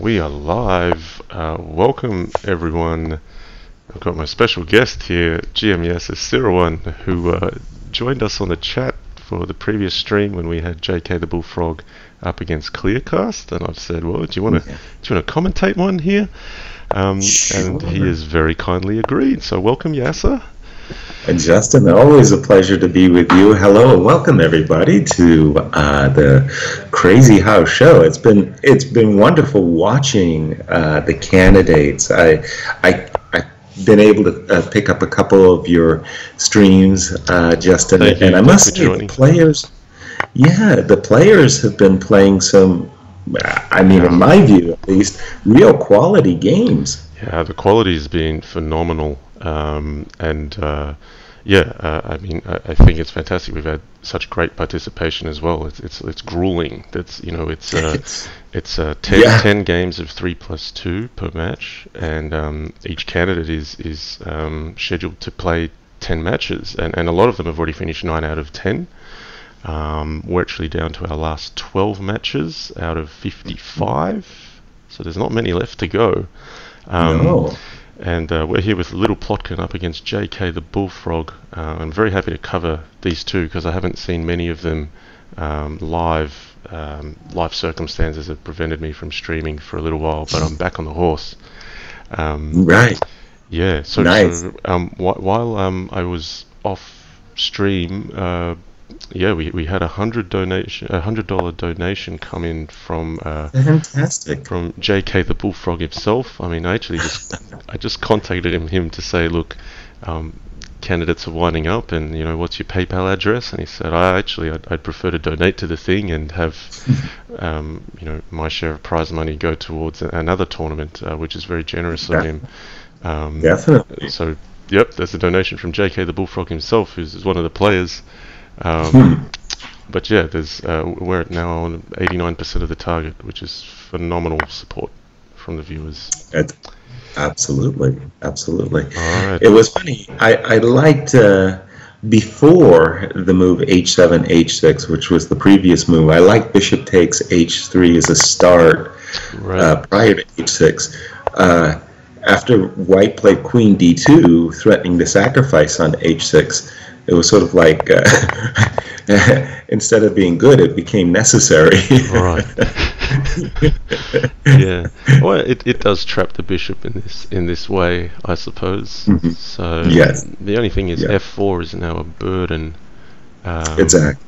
We are live. Welcome everyone. I've got my special guest here, GM Yasser Seirawan, who joined us on the chat for the previous stream when we had JKtheBullfrog up against Clearcast, and I've said, well, do you want to commentate one here? Sure. And he has very kindly agreed. So welcome, Yasser. And Justin, always a pleasure to be with you. Hello and welcome everybody to the Crazy House Show. It's been wonderful watching the candidates. I've been able to pick up a couple of your streams, Justin, and I must say the players have been playing some, in my view at least, real quality games. Yeah, the quality has been phenomenal. I think it's fantastic. We've had such great participation as well. It's grueling. It's 10 games of 3+2 per match, and each candidate is scheduled to play 10 matches, and a lot of them have already finished 9 out of 10. We're actually down to our last 12 matches out of 55, so there's not many left to go. No. And we're here with littleplotkin up against JKtheBullfrog. I'm very happy to cover these two because I haven't seen many of them live. Life circumstances have prevented me from streaming for a little while, but I'm back on the horse. Right. Yeah. So, nice. While I was off stream, we had $100 donation come in from fantastic from JKtheBullfrog himself. I mean, I just contacted him to say, look, candidates are winding up, and what's your PayPal address? And he said, I'd prefer to donate to the thing and have my share of prize money go towards another tournament, which is very generous of him. Definitely. So, yep, there's a donation from JKtheBullfrog himself, who's one of the players. But yeah, we're now on 89% of the target, which is phenomenal support from the viewers. Absolutely. Right. It was funny. I liked before the move h7, h6, which was the previous move. I liked bishop takes h3 as a start, right. Prior to h6. After white played queen d2, threatening to sacrifice on h6. It was sort of like, instead of being good, it became necessary. Right. Yeah. Well, it does trap the bishop in this way, I suppose. Mm-hmm. So yes. The only thing is f4 is now a burden. Exactly.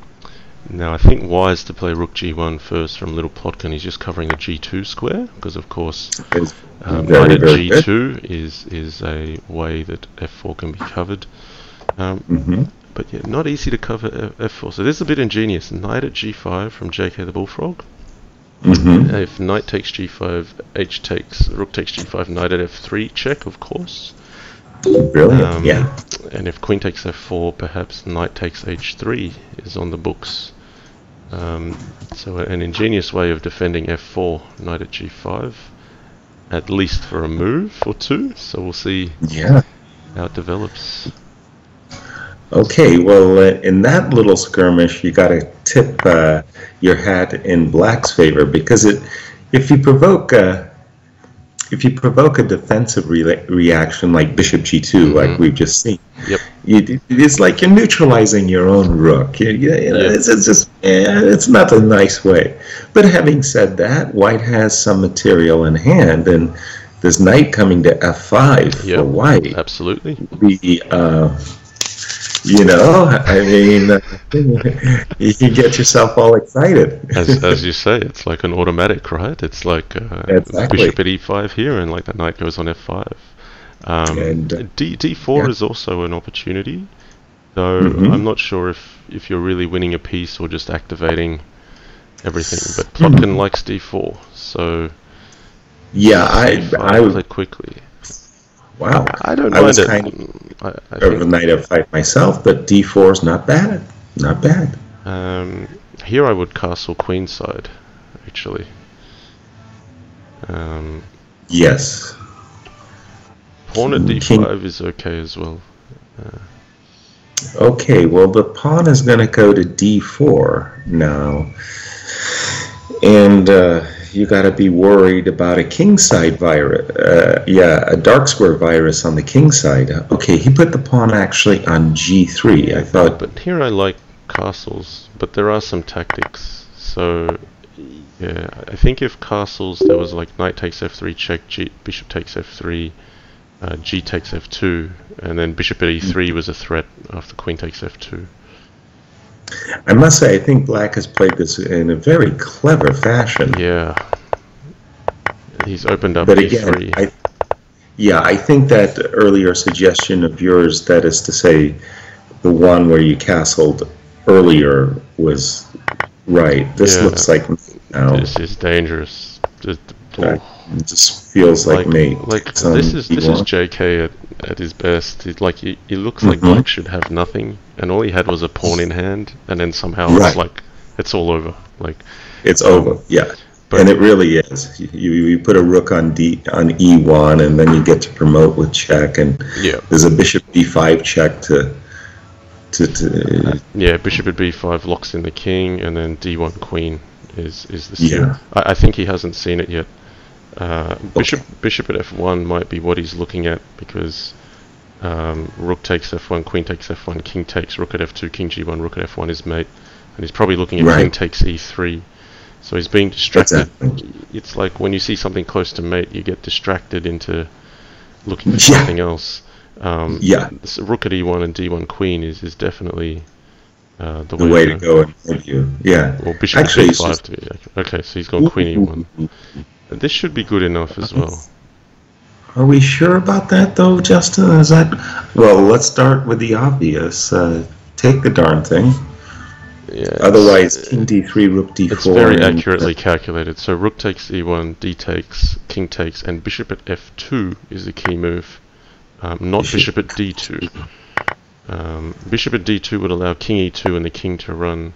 Now I think wise to play rook g1 first from littleplotkin. He's just covering the g2 square because, of course, knight at g2 is a way that f4 can be covered. But yeah, not easy to cover f4. So this is a bit ingenious. Knight at g5 from JKtheBullfrog. If knight takes g5, rook takes g5, knight at f3 check, of course. Brilliant. Yeah. And if queen takes f4, perhaps knight takes h3 is on the books. So an ingenious way of defending f4, knight at g5, at least for a move or two. So we'll see how it develops. Okay, well, in that little skirmish, you got to tip your hat in black's favor because if you provoke a defensive reaction like bishop g2, like we've just seen, it's like you're neutralizing your own rook. It's not a nice way. But having said that, white has some material in hand, and there's knight coming to f5 for white. Absolutely. You can get yourself all excited. As you say, it's like an automatic, right? It's like bishop at e5 here, and like the knight goes on f5. D4 is also an opportunity, though I'm not sure if you're really winning a piece or just activating everything. But Plotkin likes d4, so I would play quickly. Wow, I don't mind was it. Kind of knight f5 myself, but d4 is not bad. Not bad. Here I would castle queenside, actually. Yes. Pawn at d5 is okay as well. Okay, well the pawn is going to go to d4 now, and you got to be worried about a king side virus. A dark square virus on the king side. Okay, he put the pawn actually on g3. I thought. But here I like castles, but there are some tactics. So yeah, I think if castles, there was like knight takes f3 check, bishop takes f3, g takes f2, and then bishop at e3 was a threat after queen takes f2. I must say, I think black has played this in a very clever fashion. Yeah. He's opened up but e3. Again, I think that earlier suggestion of yours, that is to say, the one where you castled earlier, was right. This looks like me now. This is dangerous. It just feels like me. This is JK at his best. It looks like black should have nothing, and all he had was a pawn in hand, and then somehow it's like it's all over. It's over. Yeah. And it really is. You put a rook on e1, and then you get to promote with check, and there's a bishop d5 check to bishop at b5 locks in the king, and then d1 queen is the steal. I think he hasn't seen it yet. Bishop at f1 might be what he's looking at, because rook takes f1, queen takes f1, king takes, rook at f2, king g1, rook at f1 is mate, and he's probably looking at king takes e3. So he's being distracted. Exactly. It's like when you see something close to mate, you get distracted into looking for something else. So rook at e1 and d1 queen is definitely the way to go. Or bishop at d5 to be okay. So he's gone queen e1. This should be good enough as well. Are we sure about that though, Justin? Is that well? Let's start with the obvious. Take the darn thing. Yeah, otherwise, king d3, rook d4. It's very accurately calculated. So rook takes e1, d takes, king takes, and bishop at f2 is the key move, not bishop at d2. Bishop at d2 would allow king e2 and the king to run.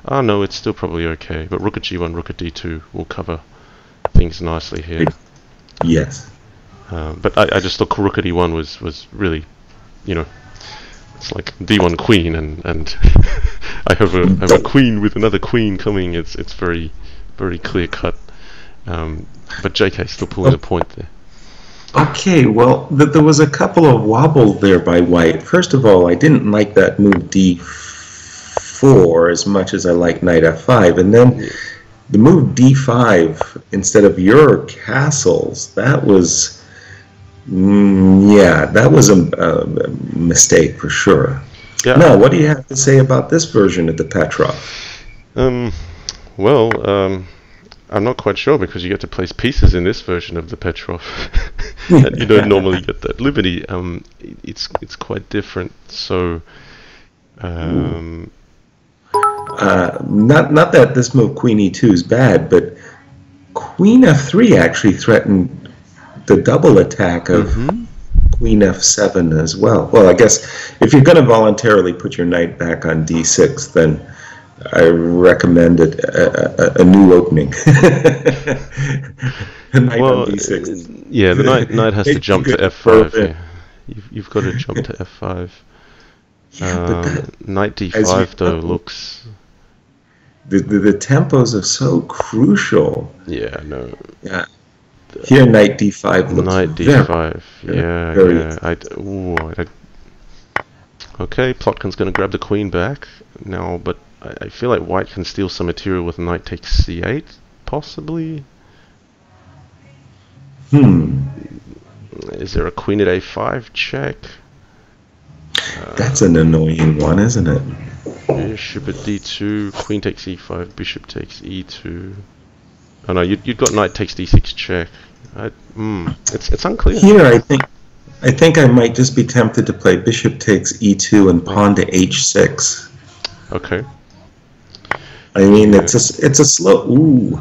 Ah, no, it's still probably okay. But rook at g1, rook at d2 will cover things nicely here. Yes. But I just thought rook at e1 was really, it's like d1 queen, and I have a queen with another queen coming. It's very, very clear cut. But JK still pulling a point there. Okay, well, there was a couple of wobble there by white. First of all, I didn't like that move d4 as much as I like knight f5, and then the move d5 instead of your castles. That was. That was a mistake for sure. Yeah. Now, what do you have to say about this version of the Petrov? I'm not quite sure, because you get to place pieces in this version of the Petrov, and you don't normally get that liberty. It's quite different. So, not that this move Queen E2 is bad, but Queen F3 actually threatened the double attack of Queen F7 as well. Well, I guess if you're going to voluntarily put your knight back on D6, then I recommend a new opening. A knight on D6. Yeah, the knight has to jump to F5. Yeah. You've got to jump to F5. Knight D5 though looks. The tempos are so crucial. Yeah, no. Yeah. Here, knight d5 looks knight d5. Okay, Plotkin's going to grab the queen back now, but I feel like white can steal some material with knight takes c8, possibly. Is there a queen at a5 check? That's an annoying one, isn't it? Bishop at d2, queen takes e5, bishop takes e2. Oh no, you'd got knight takes d6 check. It's unclear. Here, I think I might just be tempted to play bishop takes e2 and pawn to h6. Okay. I mean, it's a slow. Ooh,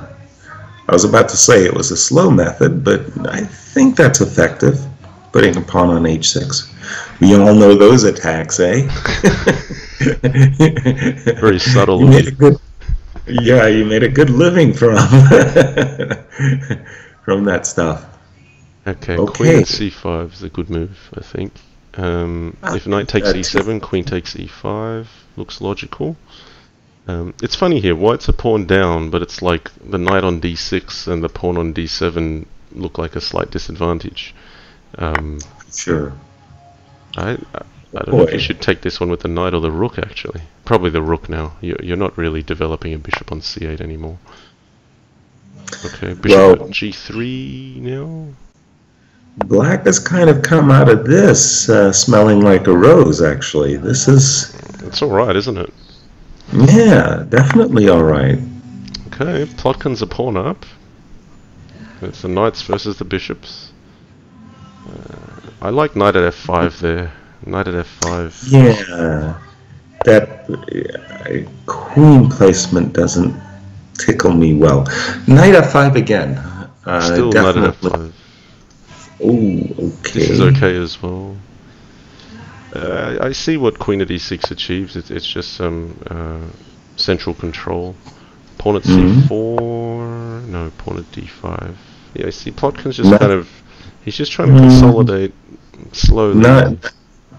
I was about to say it was a slow method, but I think that's effective. Putting a pawn on h6. We all know those attacks, eh? Very subtle. You made a good living from that stuff. Okay, queen c5 is a good move, I think. If knight takes e7, queen takes e5, looks logical. It's funny here. White's a pawn down, but it's like the knight on d6 and the pawn on d7 look like a slight disadvantage. Sure. I don't know if you should take this one with the knight or the rook, actually. Probably the rook now. You're not really developing a bishop on c8 anymore. Okay, bishop at g3 now. Black has kind of come out of this smelling like a rose, actually. This is... It's alright, isn't it? Yeah, definitely alright. Okay, Plotkin's a pawn up. It's the knights versus the bishops. I like knight at f5 there. Knight at f5. Yeah, that queen placement doesn't tickle me well. Knight f5 again. Still definitely. knight at f5. Oh, okay. This is okay as well. I see what queen at e6 achieves. It's just some central control. Pawn at c4. No, pawn at d5. Yeah, I see Plotkin's just kind of... He's just trying to consolidate slowly.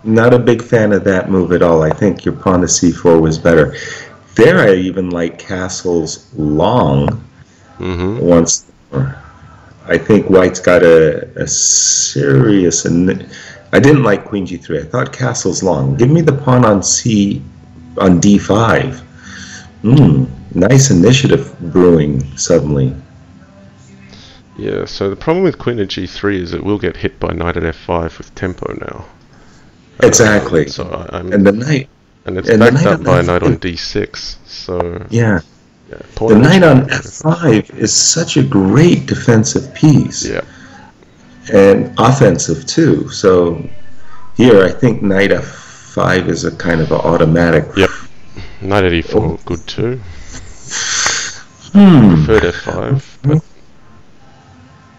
Not a big fan of that move at all. I think your pawn to c4 was better. There I even like castles long once more. I think White's got a serious... I didn't like queen g3. I thought castles long. Give me the pawn on d5. Nice initiative brewing suddenly. Yeah, so the problem with queen at g3 is it will get hit by knight at f5 with tempo now. Exactly. And the knight... And it's backed up by a knight on d6, so... Yeah. The knight on f5 is such a great defensive piece. Yeah. And offensive too. So here I think knight f5 is a kind of an automatic. Yep. Knight at e4 good too. Preferred f5, but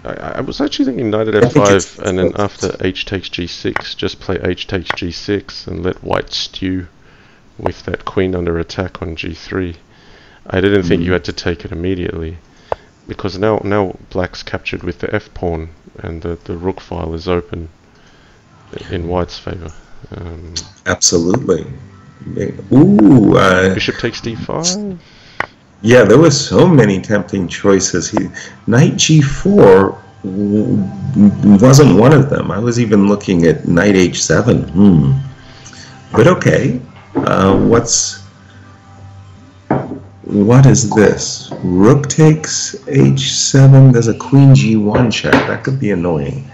I was actually thinking knight at f5 and then after h takes g6 just play h takes g6 and let white stew with that queen under attack on g3. I didn't think you had to take it immediately because now black's captured with the f pawn and the rook file is open in white's favor. Absolutely. Ooh. Bishop takes d5. Yeah, there were so many tempting choices. Knight g4 wasn't one of them. I was even looking at knight h7. But okay. What is this? Rook takes h7. There's a queen g1 check. That could be annoying.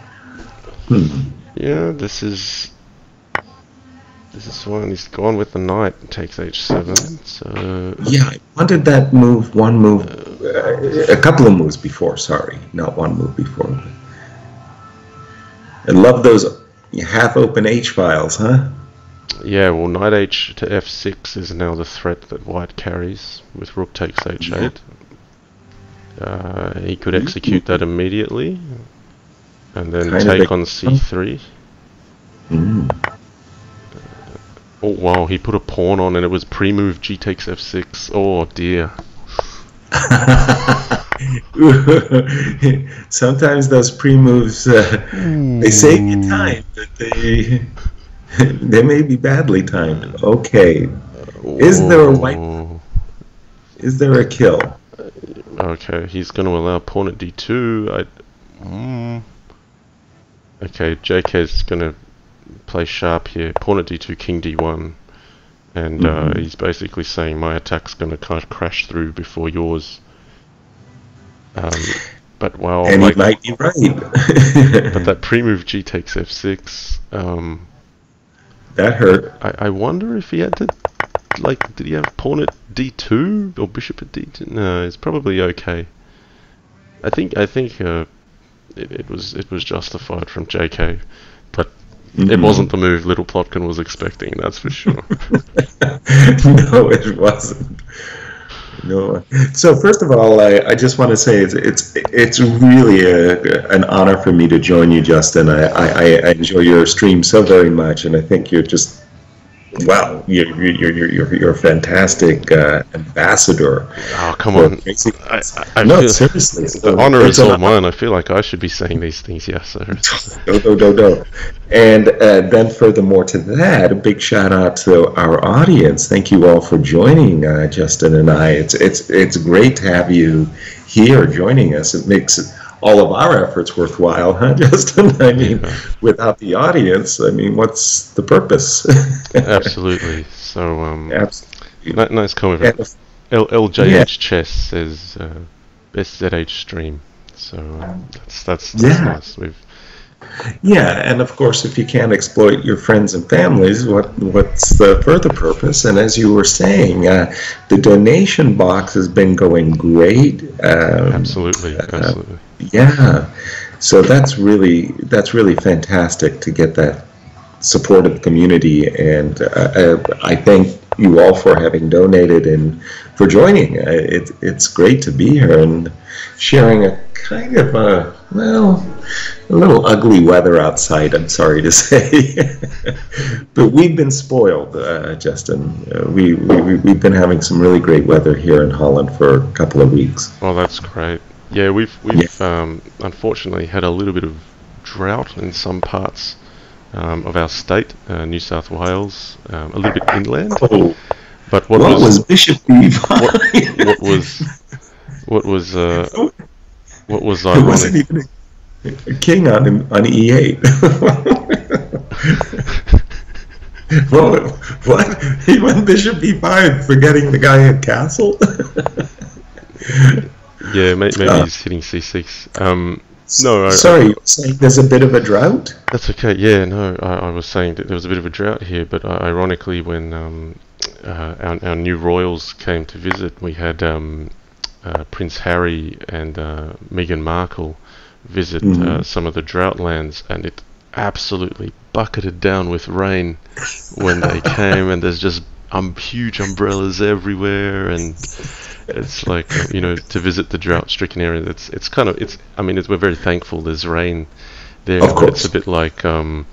Yeah, this is one. He's gone with the knight and takes h7. So yeah, I wanted that move. A couple of moves before. Sorry, not one move before. I love those half-open h files, huh? Yeah, well, knight h to f6 is now the threat that white carries with rook takes h8. He could execute that immediately and then take on c3. Oh wow, he put a pawn on and it was pre-move g takes f6. Oh dear. Sometimes those pre-moves, they save you time, but they may be badly timed. Okay. Is there a white... Is there a kill? Okay, he's going to allow pawn at d2. Okay, JK's going to play sharp here. Pawn at d2, king d1. And he's basically saying my attack's going to kind of crash through before yours. But well, and he might be right. But that pre-move g takes f6. That hurt. I wonder if he had to, like, did he have pawn at d2 or bishop at d2? No, it's probably okay. I think it was justified from JK, but it wasn't the move Little Plotkin was expecting. That's for sure. No, it wasn't. No. So first of all, I just want to say it's really an honor for me to join you, Justin. I enjoy your stream so very much, and I think you're just, wow, you're a fantastic ambassador. Oh, come on! No, seriously, the honor is all mine. I feel like I should be saying these things. Yes, sir. No. And then, furthermore to that, a big shout out to our audience. Thank you all for joining Justin and I. It's great to have you here joining us. It makes all of our efforts worthwhile, huh, Justin? I mean, without the audience, I mean, what's the purpose? Absolutely. So, Absolutely. Nice comment. LJH Chess says best ZH stream. So that's nice. And of course, if you can't exploit your friends and families, what's the further purpose? And as you were saying, the donation box has been going great. Absolutely. Yeah, so that's really fantastic to get that supportive community, and I thank you all for having donated and for joining. It's great to be here and sharing a kind of a little ugly weather outside, I'm sorry to say. But we've been spoiled, Justin. We've been having some really great weather here in Holland for a couple of weeks. Oh, that's great. Yeah, we've unfortunately had a little bit of drought in some parts of our state, New South Wales, a little bit inland. Oh. But what was Bishop E5? What was ironic? It wasn't even a king on E8. Well, what? He went Bishop E5, forgetting the guy at castle? Yeah, maybe he's hitting C6. Sorry, you're saying there's a bit of a drought? That's okay. Yeah, no, I was saying that there was a bit of a drought here, but ironically, when our new royals came to visit, we had Prince Harry and Meghan Markle visit some of the drought lands, and it absolutely bucketed down with rain when they came, and there's just huge umbrellas everywhere, and it's like, to visit the drought-stricken area. We're very thankful there's rain there. Of course. It's a bit like, can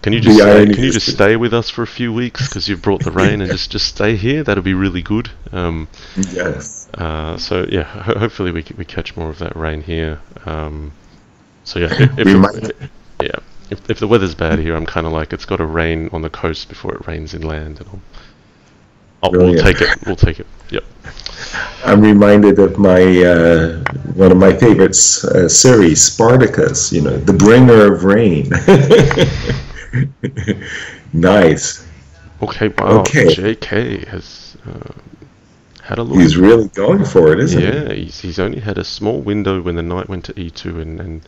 you just stay with us for a few weeks because you've brought the rain, and just stay here? That'll be really good. Yes. So yeah, hopefully we catch more of that rain here. So yeah, if the weather's bad here, I'm kind of like, it's got to rain on the coast before it rains inland, and we'll take it. We'll take it. Yep. I'm reminded of my one of my favorites series, Spartacus. The bringer of rain. Nice. Okay. Wow. Okay. JK has had a look. He's really going for it, isn't he? Yeah. He's only had a small window when the knight went to E2, and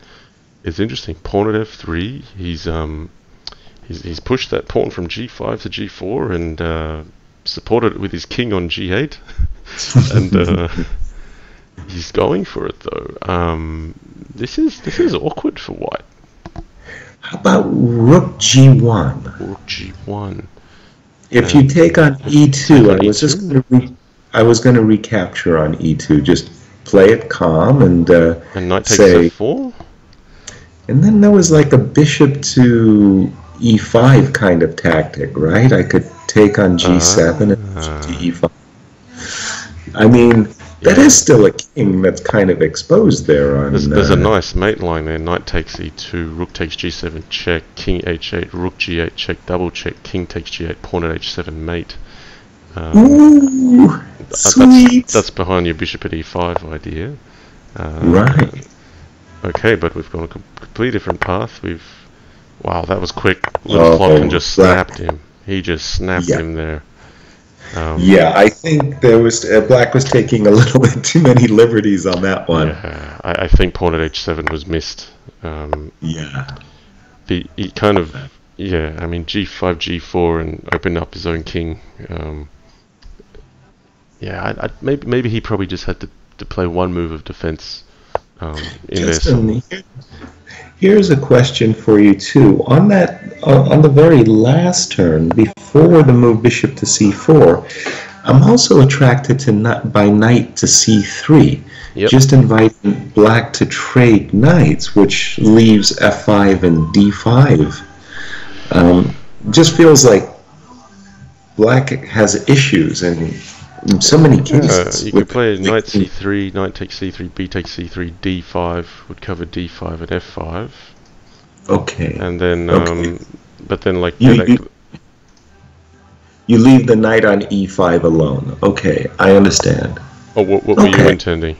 it's interesting. Pawn at F3. He's pushed that pawn from G5 to G4 and supported it with his king on G8, and he's going for it though. This is awkward for white. How about Rook G1? Rook G1. If you take on E2, I was going to recapture on E2. Just play it calm and knight takes F4. And then there was like a bishop to E5 kind of tactic, right? I could take on G7 and bishop to E5. I mean, that is still a king that's kind of exposed there. There's a nice mate line there. Knight takes E2, rook takes G7 check, king H8, rook G8 check, double check, king takes G8, pawn at H7 mate. Ooh, sweet. That's behind your bishop at E5 idea. Right. Okay, but we've gone a completely different path. Wow, that was quick. littleplotkin just snapped him. He just snapped him there. I think there was Black was taking a little bit too many liberties on that one. Yeah, I think pawn at H7 was missed. He kind of, G5, G4, and opened up his own king. Maybe he probably just had to play one move of defense. Here's a question for you too. On the very last turn, before the move bishop to c4, I'm also attracted to by knight to c3. Yep. Just inviting Black to trade knights, which leaves f5 and d5. Just feels like Black has issues in so many cases. You could play knight c3, knight takes c3, b takes c3, d5 would cover d5 and f5. Okay. And then, but then like you leave the knight on e5 alone. Okay, I understand. Oh, what were you intending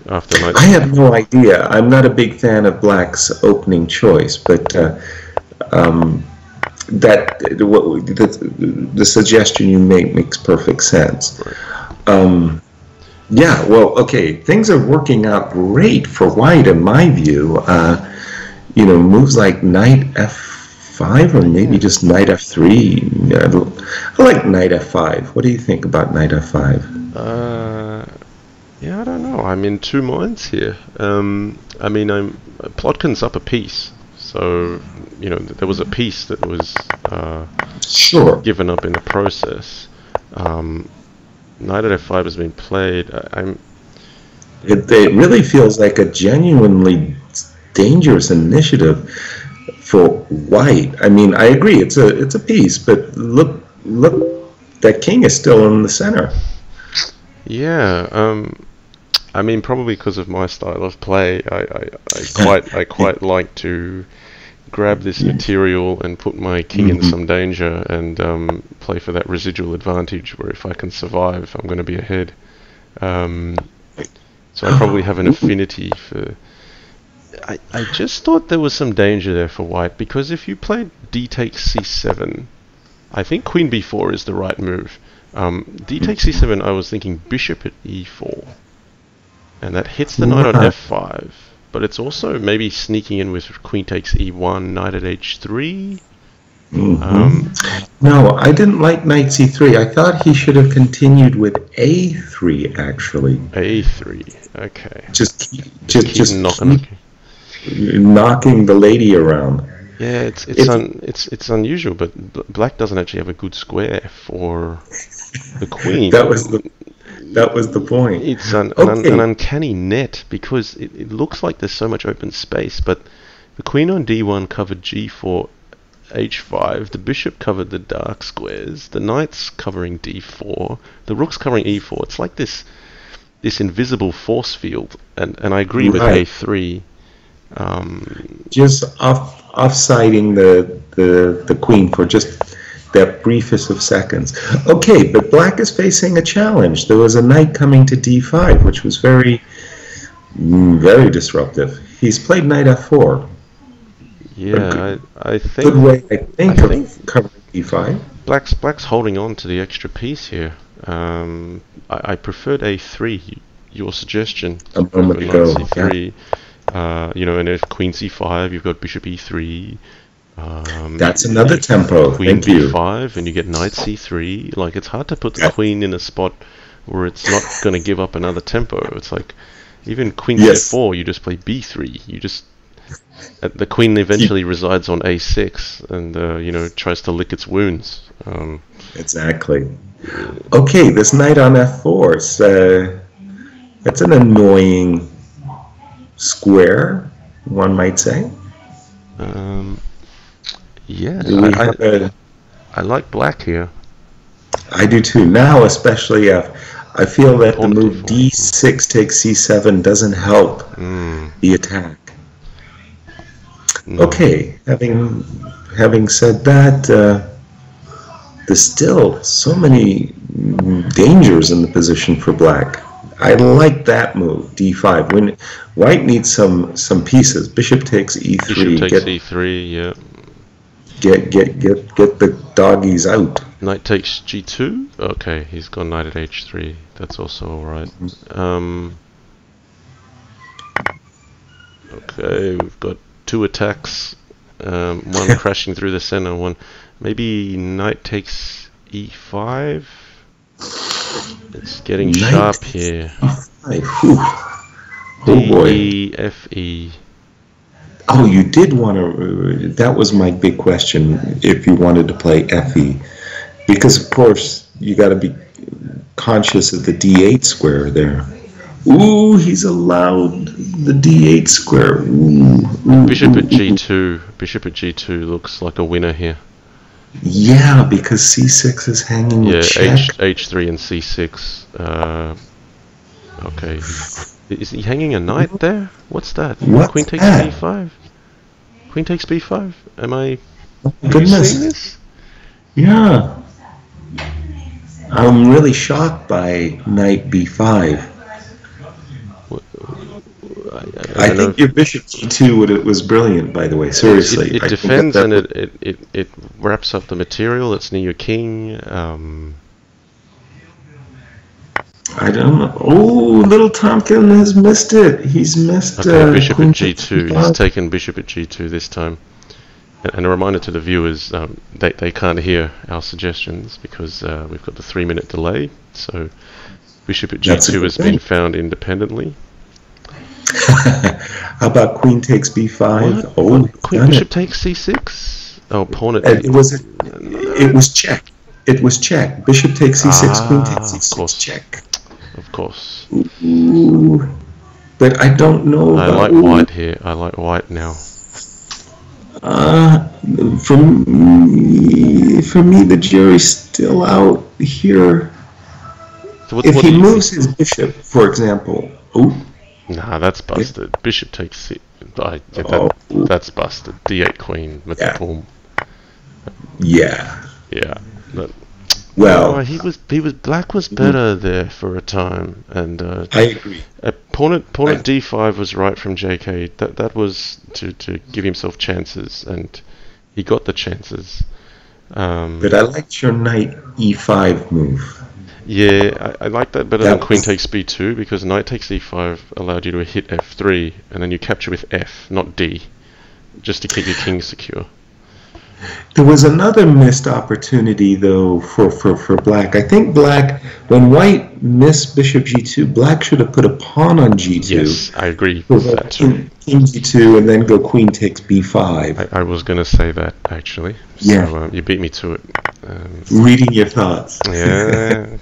after knight? I have no idea. I'm not a big fan of Black's opening choice, but the suggestion you make makes perfect sense. Right. Yeah, well, okay, things are working out great for White in my view. Moves like knight f5 or maybe just knight f3. I like knight f5. What do you think about knight f5? Yeah, I don't know. I'm in two minds here. Plotkin's up a piece. So, there was a piece that was given up in the process. Knight at f5 has been played. It really feels like a genuinely dangerous initiative for White. I mean, I agree, it's a piece, but look, that king is still in the center. Yeah, probably because of my style of play, I quite like to grab this material and put my king in some danger and play for that residual advantage where if I can survive, I'm going to be ahead. So I probably have an affinity for... I just thought there was some danger there for White, because if you played d takes c7, I think queen b4 is the right move. D takes c7, I was thinking bishop at e4. And that hits the knight on f5, but it's also maybe sneaking in with queen takes e1, knight at h3. No, I didn't like knight c3. I thought he should have continued with a3, actually. a3, okay. Just knocking the lady around. Yeah, it's unusual, but Black doesn't actually have a good square for the queen. That was the point. It's an uncanny net, because it looks like there's so much open space, but the queen on d1 covered g4, h5, the bishop covered the dark squares, the knight's covering d4, the rook's covering e4. It's like this invisible force field, and I agree with a3. Just offsiding the queen for just that briefest of seconds. Okay, but Black is facing a challenge. There was a knight coming to d5, which was very, very disruptive. He's played knight f4. Yeah, I think... Good way, I think of covering d5. Black's holding on to the extra piece here. I preferred a3, your suggestion. A moment ago, c3. And if queen c5, you've got bishop e3. That's another tempo. Queen Thank you. b5, and you get knight c3. Like, it's hard to put the queen in a spot where it's not going to give up another tempo. It's like, even queen c4, you just play b3. You just... the queen eventually resides on a6 and, tries to lick its wounds. Exactly. Okay, this knight on f4, that's an annoying square, one might say. Yeah, I like Black here. I do too. Now, especially, I feel that the move d6 takes c7 doesn't help the attack. No. Okay, having said that, there's still so many dangers in the position for Black. I like that move, d5. When White needs some pieces, bishop takes e3. Bishop takes e3, yeah. Get the doggies out. Knight takes g2. Okay, he's gone knight at h3. That's also alright. Okay, we've got two attacks. One crashing through the center. One, maybe knight takes e5. It's getting sharp here. Oh boy. D, F, E. Oh, you did want to... That was my big question, if you wanted to play FE. Because, of course, you got to be conscious of the D8 square there. Ooh, he's allowed the D8 square. Bishop at G2. Bishop at G2 looks like a winner here. Yeah, because c6 is hanging with check. H3 and c6. Okay. Is he hanging a knight there? What's that? What's Queen takes that? b5? Queen takes b5? Are you Goodness. seeing this? Yeah. I'm really shocked by knight b5. I think your bishop g2 was brilliant, by the way. Seriously, it defends and it wraps up the material that's near your king. I don't know. Oh, little Tompkin has missed it. He's missed. Okay, bishop at g2. He's taken bishop at g2 this time. And a reminder to the viewers, they can't hear our suggestions because we've got the 3-minute delay. So bishop at g2 has been found independently. How about queen takes b5? What? Oh, queen bishop takes c6. Oh, pawn at it was check. It was check. Bishop takes c6. Queen takes c6. Check. Of course. Ooh, but I don't know. I like white here. I like white now. For me, the jury's still out here. So if he moves his bishop, for example, nah, that's busted. Yeah. Bishop takes c. That's busted. d8 queen with the pawn. Yeah. Yeah. But, well, black was better there for a time, and I agree. Pawn at d5 was right from JK. That was to give himself chances, and he got the chances. But I liked your knight e5 move. Yeah, I like that better than queen takes b2 because knight takes e5 allowed you to hit f3, and then you capture with f, not d, just to keep your king secure. There was another missed opportunity, though, for black. I think black, when white missed bishop g2, black should have put a pawn on g2. Yes, I agree with that too. King g2 and then go queen takes b5. I was going to say that, actually. Yeah. So you beat me to it. Reading your thoughts. Yeah.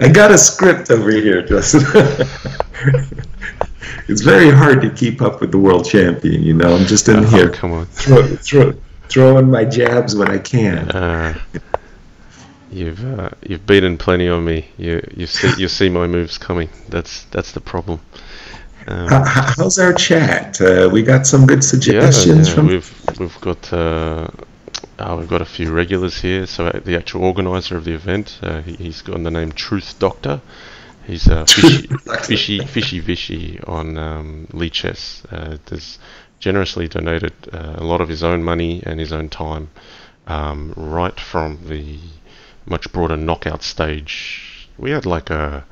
I got a script over here, Justin. It's very hard to keep up with the world champion, you know. I'm just in here. Come on. Throwing my jabs when I can. You've beaten plenty on me. You see my moves coming. That's the problem. How's our chat? We got some good suggestions from. We've got a few regulars here. So the actual organizer of the event, he's got the name Truth Doctor. He's fishy Vishy on Lichess. There's generously donated a lot of his own money and his own time, right from the much broader knockout stage. We had like about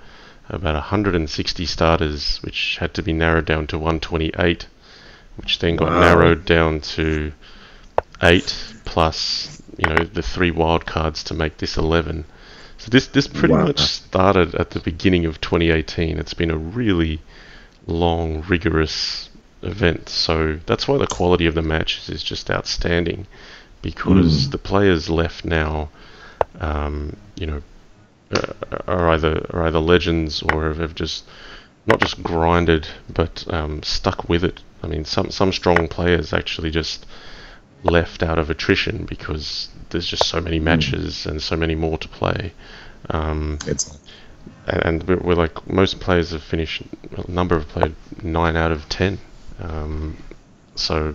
160 starters, which had to be narrowed down to 128, which then got narrowed down to 8 plus, the 3 wild cards to make this 11. So this pretty much started at the beginning of 2018. It's been a really long, rigorous event, so that's why the quality of the matches is just outstanding, because the players left now are either legends or have just not just grinded but stuck with it. I mean, some strong players actually just left out of attrition because there's just so many matches and so many more to play. And we're like, most players have finished, a number have played 9 out of 10. So,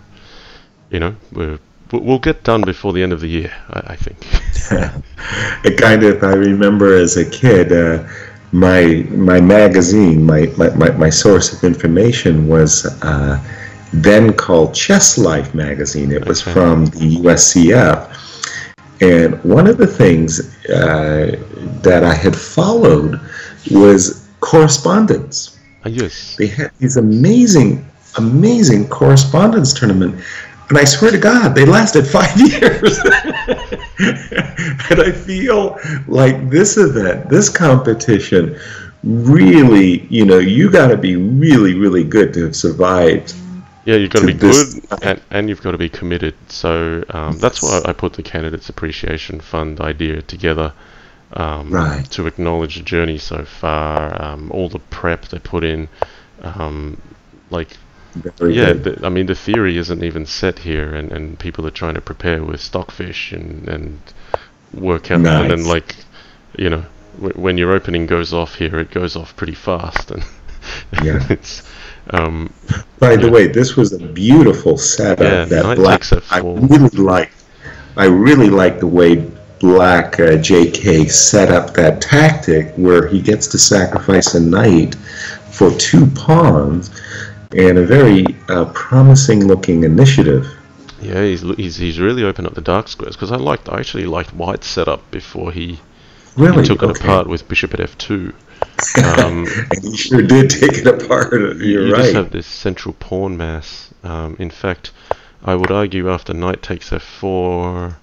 we'll get done before the end of the year, I think. I remember as a kid, my magazine, my source of information was then called Chess Life magazine. It was from the USCF. And one of the things that I had followed was correspondence. Yes. They had these amazing correspondence tournament, and I swear to God, they lasted 5 years. And I feel like this event, this competition, really, you got to be really, really good to have survived. Yeah, you've got to be good, and you've got to be committed. So that's why I put the Candidates Appreciation Fund idea together, to acknowledge the journey so far, all the prep they put in. Like, Very yeah, good. I mean, the theory isn't even set here, and people are trying to prepare with stockfish and work out, and then Nice. like, you know, when your opening goes off here, it goes off pretty fast, and Yeah. it's, um, By the yeah, way, this was a beautiful yeah, setup. That knight black, takes I f4. really like. I really like the way Black JK set up that tactic where he gets to sacrifice a knight for 2 pawns, and a very promising-looking initiative. Yeah, he's really opened up the dark squares because I actually liked White's setup before he Really? took it Okay. apart with bishop at f2. Um, And he sure did take it apart. You're you just right. have this central pawn mass. In fact, I would argue after knight takes f4.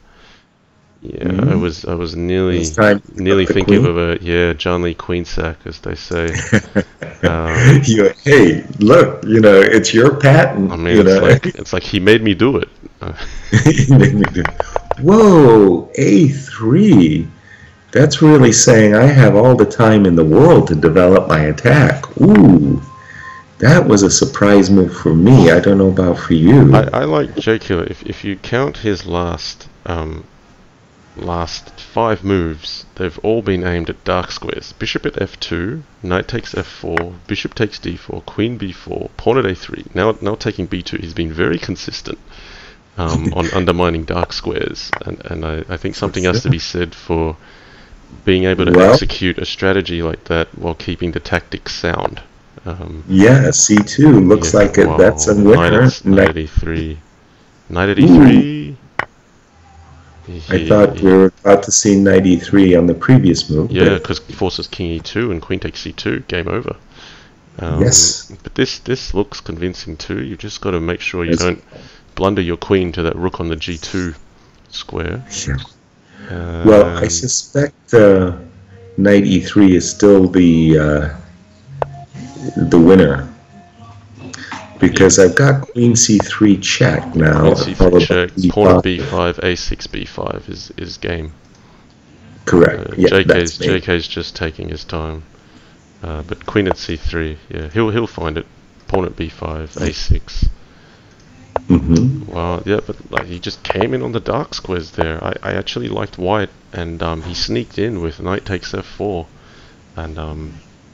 Yeah, Hmm. I was It's time to pick up nearly the thinking queen. of a John Lee queen sack, as they say. Um, Hey, look, it's your I patent, mean, it's like he made me do it. Uh, You made me do. Whoa, A3. That's really saying I have all the time in the world to develop my attack. Ooh, that was a surprise move for me. I don't know about for you. I like JK. If you count his last 5 moves, they've all been aimed at dark squares. Bishop at f2, knight takes f4, bishop takes d4, queen b4, pawn at a3. Now taking b2. He's been very consistent on undermining dark squares, and I think For something has to sure. be said for being able to Well, execute a strategy like that while keeping the tactics sound. Um, yeah, C2 looks yeah, like it. That's a wow, winner. knight at e3, knight at Ooh, e3. I thought we He, were about to see knight E3 on the previous move, yeah, but because forces king e2 and queen takes c2, game over. yes, But this looks convincing too. You've just got to make sure you as, don't blunder your queen to that rook on the g2 square. yeah. Well, I suspect knight E3 is still the winner Yeah, because I've got queen C3 check queen now, c3 followed by check, pawn at E5. b5, a6 b5 is game. Correct. Yeah, that's me. JK's just taking his time. But queen at c3, yeah, he'll find it. Pawn at b5, a6. Hmm. Well, yeah, but like, he just came in on the dark squares there. I actually liked White, and he sneaked in with knight takes f4, and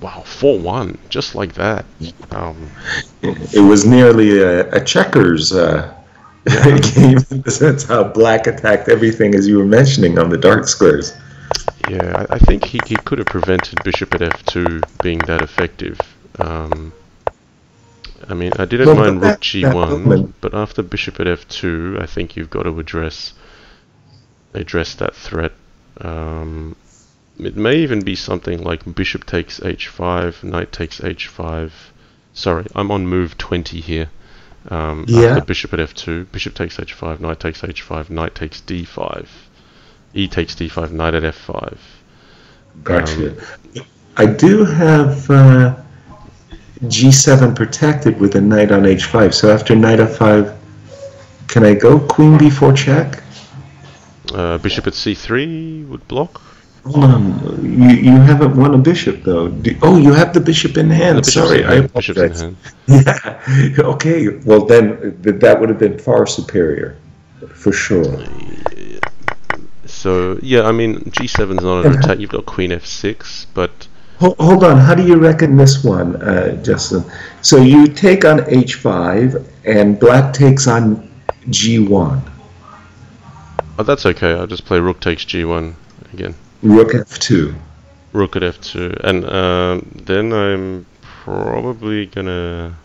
wow, 4-1, just like that. Um, It was nearly a checkers yeah, game in the sense how black attacked everything as you were mentioning on the dark squares. yeah, I think he could have prevented bishop at f2 being that effective. I mean, I didn't Well, but mind rook that g1, movement, but after bishop at f2, I think you've got to address that threat. Um, it may even be something like bishop takes h5, knight takes h5. Sorry, I'm on move 20 here. After yeah, bishop at f2, bishop takes h5, knight takes h5, knight takes d5, e takes d5, knight at f5. gotcha. Um, I do have G7 protected with a knight on H5. So after knight F5, can I go queen B4 check? Bishop at c3 would block. Hold on, you haven't won a bishop though. Oh, you have the bishop in The hand. bishop's in Sorry, I hand. Bishop's in apologize. hand. Yeah. Okay. Well, then that would have been far superior, for sure. So yeah, I mean g7's not an And attack. You've got queen f6, but hold on. How do you reckon this one, Justin? So you take on H5, and black takes on G1. oh, that's okay. I'll just play rook takes g1 again. Rook F2. Rook at f2, and then I'm probably gonna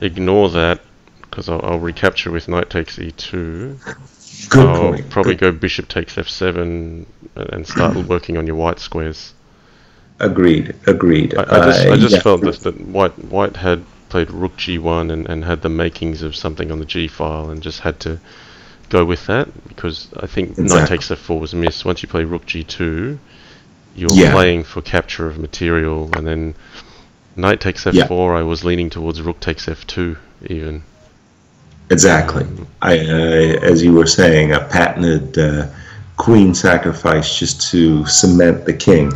ignore that because I'll recapture with knight takes e2. Good I'll point. probably Good. go bishop takes f7 and start working on your white squares. Agreed. Agreed. I just Yeah. felt that white had played rook g1 and had the makings of something on the g file and just had to go with that because I think knight Exactly. takes f4 was missed. Once you play rook g2, you're Yeah. playing for capture of material, and then knight takes Yeah. f4. I was leaning towards rook takes f2 even. Exactly. As you were saying, a patented queen sacrifice just to cement the king.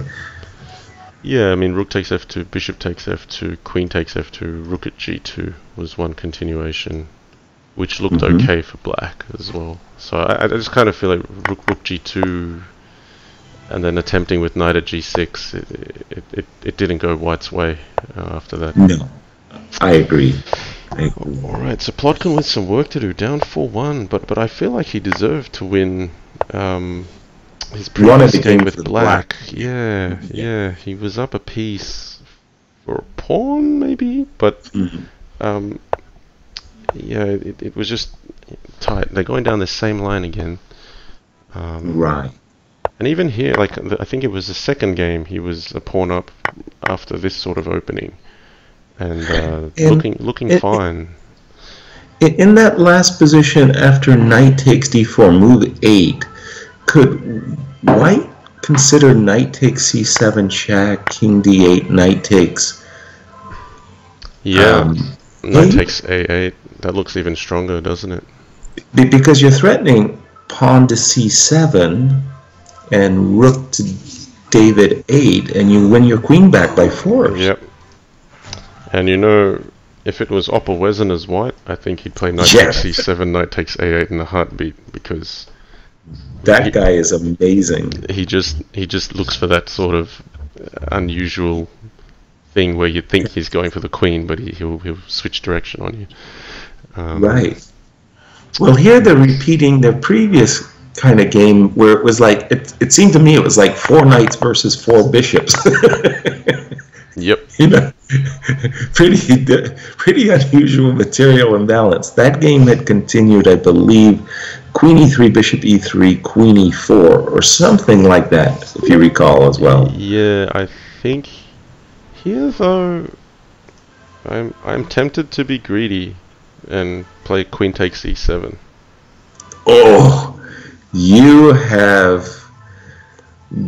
Yeah, I mean, rook takes f2, bishop takes f2, queen takes f2, rook at g2 was one continuation, which looked okay for black as well. So I just kind of feel like rook g2, and then attempting with knight at g6, it didn't go white's way after that. No, I agree. Alright, so Plotkin with some work to do, down 4-1, but I feel like he deserved to win his previous game with black. Yeah, he was up a piece for a pawn, maybe, but yeah, it was just tight. They're going down the same line again. Right. And even here, like, I think it was the second game, he was a pawn up after this sort of opening. And looking fine. In that last position after knight takes d4, move 8, could white consider knight takes c7 check, king d8, knight takes... Yeah, knight takes a8. That looks even stronger, doesn't it? Because you're threatening pawn to c7 and rook to David 8, and you win your queen back by force. Yep. And you know, if it was Opperwesen as white, I think he'd play knight takes c7, knight takes a8 in a heartbeat, because that guy is amazing. He just looks for that sort of unusual thing where you think he's going for the queen, but he'll switch direction on you. Right. Well, here they're repeating their previous kind of game where it was like, it seemed to me it was like 4 knights versus 4 bishops. Yep. You know, pretty unusual material imbalance. That game had continued, I believe, queen e3, bishop e3, queen e4, or something like that, if you recall as well. Yeah, I think here though, I'm tempted to be greedy and play queen takes e7. Oh, you have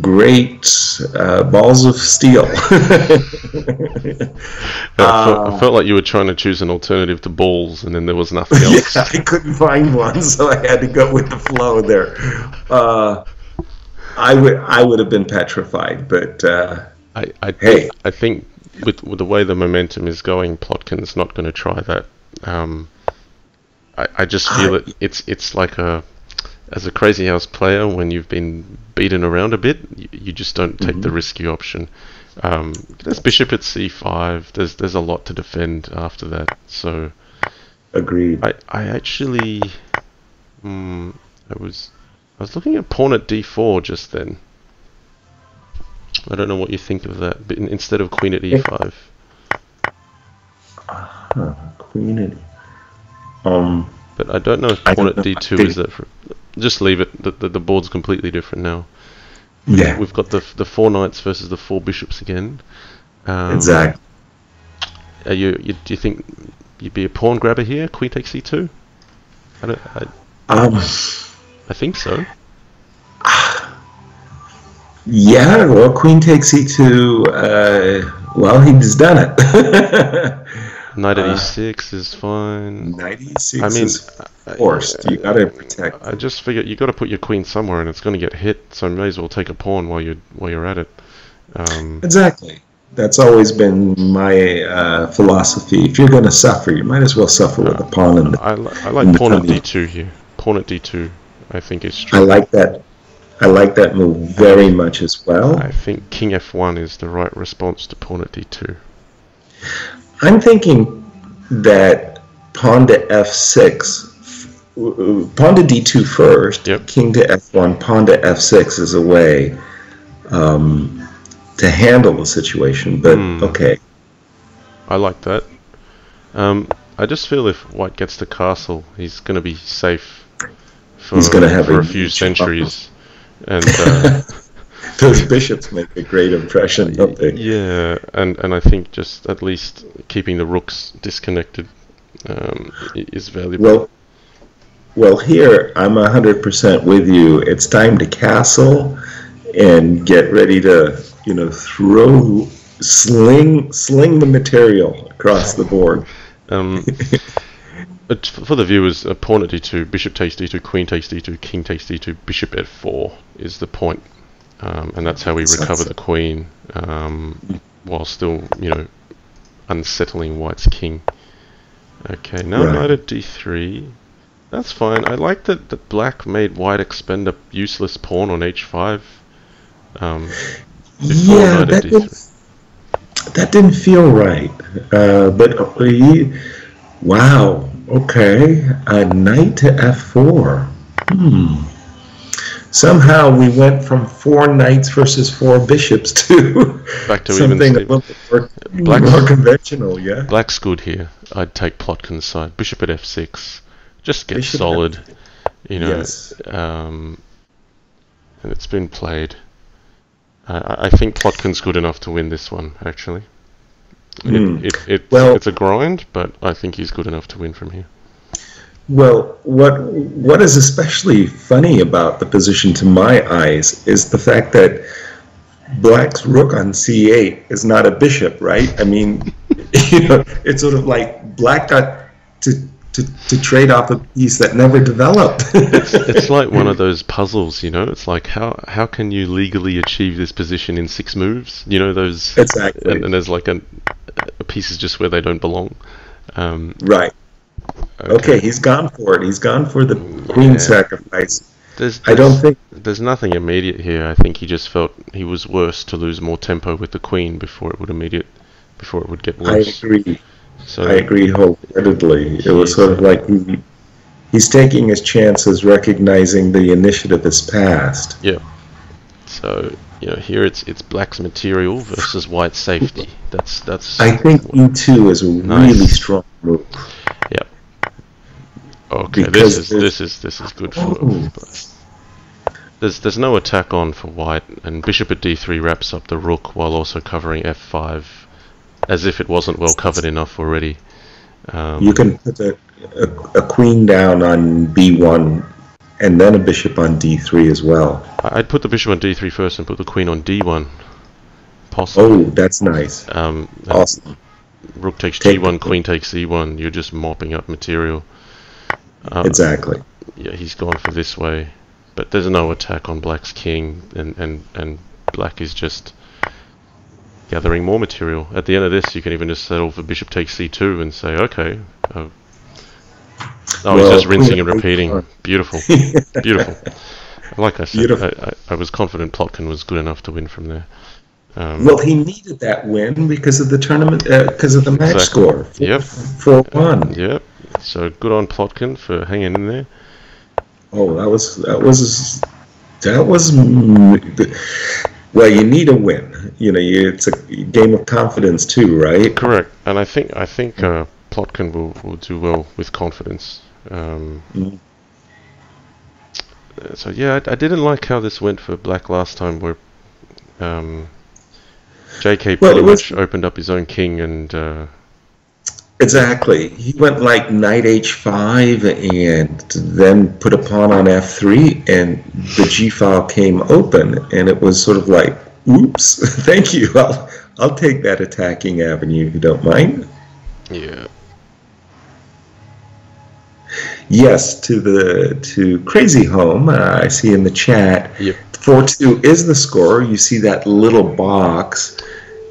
great balls of steel. I felt like you were trying to choose an alternative to balls, and then there was nothing else. Yeah, I couldn't find one, so I had to go with the flow there. I would have been petrified, but I think with the way the momentum is going, Plotkin's not going to try that. I just feel it's like as a crazy house player, when you've been beaten around a bit, you just don't take the risky option. There's bishop at c5. There's a lot to defend after that. So, agreed. I actually, I was looking at pawn at d4 just then. I don't know what you think of that, but instead of queen at e5. Queen at. But I don't know if pawn at d2 is that. Just leave it. The board's completely different now. Yeah. We've got the 4 knights versus the 4 bishops again. Exactly. Do you think you'd be a pawn grabber here? Queen takes c2. I think so. Yeah. Well, queen takes c2. Well, he's done it. Knight at e6 is fine. Knight e6 is forced. You gotta protect. I just figured you got to put your queen somewhere, and it's going to get hit. So you may as well take a pawn while you're at it. Exactly. That's always been my philosophy. If you're going to suffer, you might as well suffer with a pawn in the. I like pawn at d2 here. Pawn at d2, I think is strong. I like that. I like that move very much as well. I think king f1 is the right response to pawn at d2. I'm thinking that pawn to f6, pawn to d2 first, king to f1, pawn to f6 is a way to handle the situation, but okay. I like that. I just feel if white gets the castle, he's going to be safe for a few centuries. And those bishops make a great impression, don't they? Yeah, and I think just at least keeping the rooks disconnected is valuable. Well, here I'm 100% with you. It's time to castle and get ready to, sling the material across the board. But for the viewers, pawn at d2, bishop takes d2, queen takes d2, king takes d2, bishop f4 is the point. and that's how we recover the queen, while still, unsettling white's king. Okay, now knight at d3. That's fine. I like that black made white expend a useless pawn on h5. Yeah, that didn't feel right. Wow. Okay, a knight to f4. Somehow we went from 4 knights versus 4 bishops to back to something a little bit more conventional. Yeah. Black's good here. I'd take Plotkin's side. Bishop at f6. Just get Bishop solid. Yes. And it's been played. I think Plotkin's good enough to win this one, actually. It's a grind, but I think he's good enough to win from here. Well, what is especially funny about the position to my eyes is the fact that black's rook on c8 is not a bishop, right? I mean, it's sort of like black got to trade off a piece that never developed. It's like one of those puzzles, It's like how can you legally achieve this position in 6 moves? Those exactly. And there's like a pieces just where they don't belong. Right. Okay, he's gone for it. He's gone for the queen sacrifice. I don't think there's nothing immediate here. I think he just felt he was worse to lose more tempo with the queen before it would get worse. I agree. I agree wholeheartedly. It was sort of like he's taking his chances, recognizing the initiative is passed. Yeah. So here it's black's material versus white's safety. That's. I think e2 is a really strong move. Yep. Okay, this is good for. There's no attack on for white, and bishop at d3 wraps up the rook while also covering f5, as if it wasn't well covered enough already. You can put a queen down on b1, and then a bishop on d3 as well. I'd put the bishop on d3 first and put the queen on d1. Possibly. Oh, that's nice. Awesome. Rook takes g1, queen takes e1. You're just mopping up material. Exactly. Yeah, he's gone for this way, but there's no attack on black's king, and black is just gathering more material. At the end of this, you can even just settle for bishop takes c2 and say, okay. He's just rinsing and repeating. Beautiful, beautiful. Like I said, I was confident Plotkin was good enough to win from there. Well, he needed that win because of the tournament, because of the match score. Yep. 4-1. Yep. So good on Plotkin for hanging in there. Oh, that was. Well, you need a win. It's a game of confidence too, right? Correct. And I think Plotkin will do well with confidence. So yeah, I didn't like how this went for black last time, where JK pretty much opened up his own king and. Exactly. He went like knight h5 and then put a pawn on f3, and the g file came open, and it was sort of like, oops, thank you. I'll take that attacking avenue if you don't mind. Yeah. Yes, to Crazy Home, I see in the chat. Yep. 4-2 is the score. You see that little box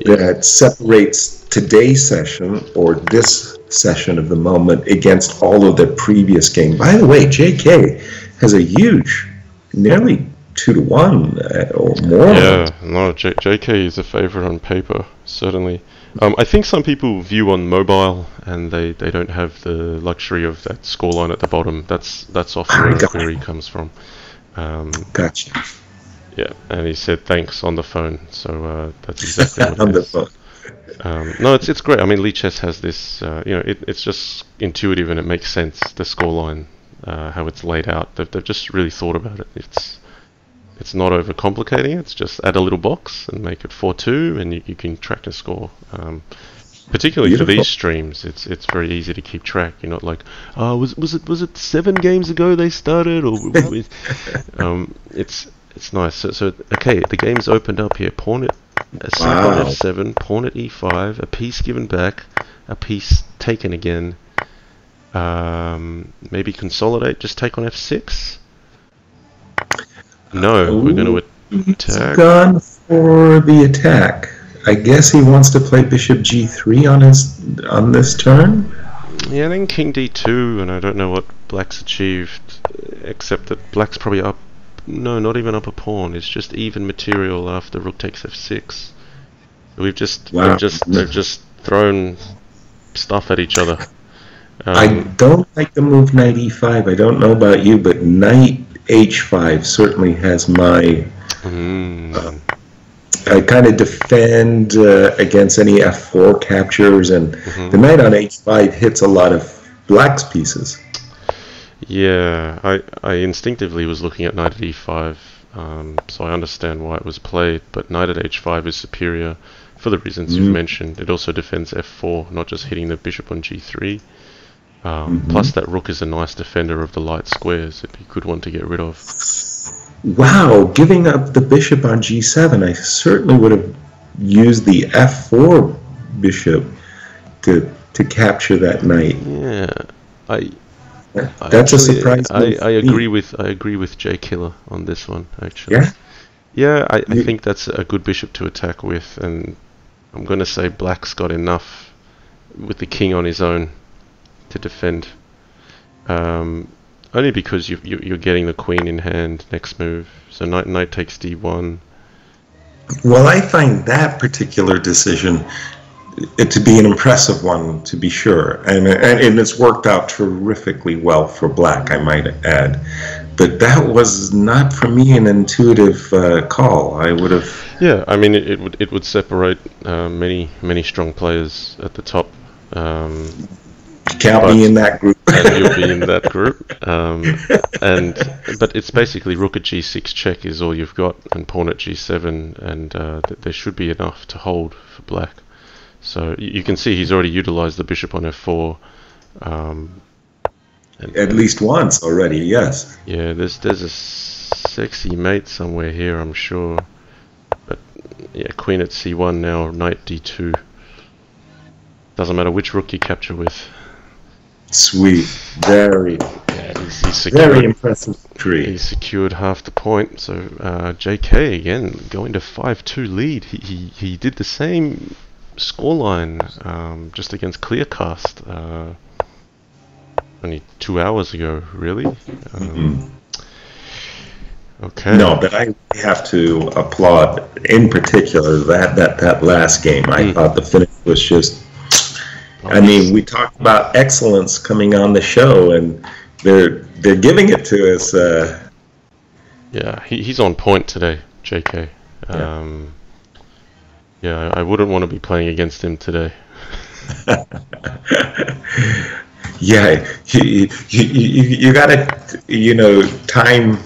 that separates today's session, or this session of the moment, against all of the previous game. By the way, JK has a huge, nearly 2-1 or more. Yeah, no, JK is a favorite on paper, certainly. I think some people view on mobile, and they don't have the luxury of that scoreline at the bottom. That's often where the query comes from. Gotcha. Yeah, and he said thanks on the phone, so that's exactly what on it the is. phone. No, it's great. I mean, Lichess has this, it's just intuitive and it makes sense, the scoreline, how it's laid out. They've just really thought about it. It's not overcomplicating it. It's just add a little box and make it 4-2, and you can track the score. Particularly Beautiful. For these streams, it's very easy to keep track. You're not like, was it 7 games ago they started, or it's nice. So okay, the game's opened up here. Pawn at on f7, pawn at e5, a piece given back, a piece taken again. Maybe consolidate, just take on f6. No, we're going to attack. Gone for the attack. I guess he wants to play bishop g3 on this turn. Yeah, then king d2, and I don't know what black's achieved, except that black's probably up. No, not even up a pawn. It's just even material after rook takes f6. We've just they've just thrown stuff at each other. I don't like the move knight e5. I don't know about you, but knight h5 certainly has my. I kind of defend against any f4 captures, and the knight on h5 hits a lot of black's pieces. Yeah, I instinctively was looking at knight at e5, so I understand why it was played, but knight at h5 is superior for the reasons you've mentioned. It also defends f4, not just hitting the bishop on g3. Plus that rook is a nice defender of the light squares. It'd be a good one to get rid of. Wow, giving up the bishop on g7, I certainly would have used the f4 bishop to capture that knight. Yeah, that's a surprise. I agree with JKiller on this one, actually. Yeah, I think that's a good bishop to attack with, and I'm going to say black's got enough with the king on his own to defend. Only because you're getting the queen in hand next move. So knight takes d1. Well, I find that particular decision to be an impressive one, to be sure, and it's worked out terrifically well for black, I might add. But that was not for me an intuitive call. I would have. Yeah, I mean it would separate many strong players at the top. Count me in that group. And you'll be in that group. But it's basically rook at g6 check is all you've got, and pawn at g7, and there should be enough to hold for black. So you can see he's already utilized the bishop on f4. At least once already, yes. Yeah, there's a sexy mate somewhere here, I'm sure. But yeah, queen at c1 now, knight d2. Doesn't matter which rook you capture with. Sweet, very impressive tree. He secured half the point. So JK again going to 5-2 lead. He did the same scoreline just against Clearcast only 2 hours ago, really. Okay. No, but I have to applaud in particular that last game. I thought the finish was just. I mean, we talked about excellence coming on the show, and they're giving it to us. Yeah, he's on point today, JK. Yeah, I wouldn't want to be playing against him today. Yeah, you gotta, time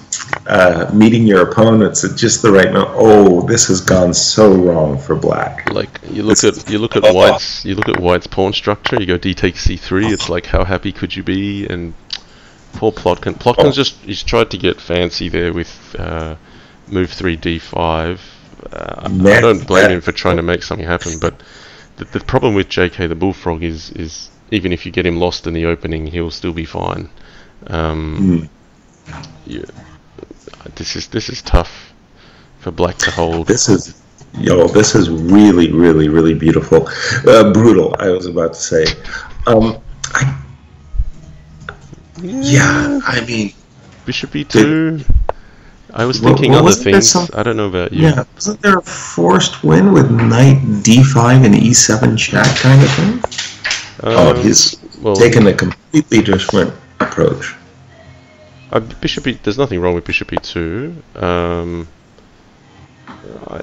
meeting your opponents at just the right moment. Oh, this has gone so wrong for black. Like you look at White's pawn structure. You go d takes c3. It's like, how happy could you be? And poor Plotkin. Plotkin's he's tried to get fancy there with move 3 d5. I don't blame him for trying to make something happen, but the problem with JKtheBullfrog is even if you get him lost in the opening, he'll still be fine. Yeah, this is tough for black to hold. This is really beautiful, brutal. I was about to say. I mean, bishop e2. I was thinking other things. I don't know about you. Yeah, wasn't there a forced win with knight d5 and e7 check kind of thing? He's taken a completely different approach. There's nothing wrong with bishop e2.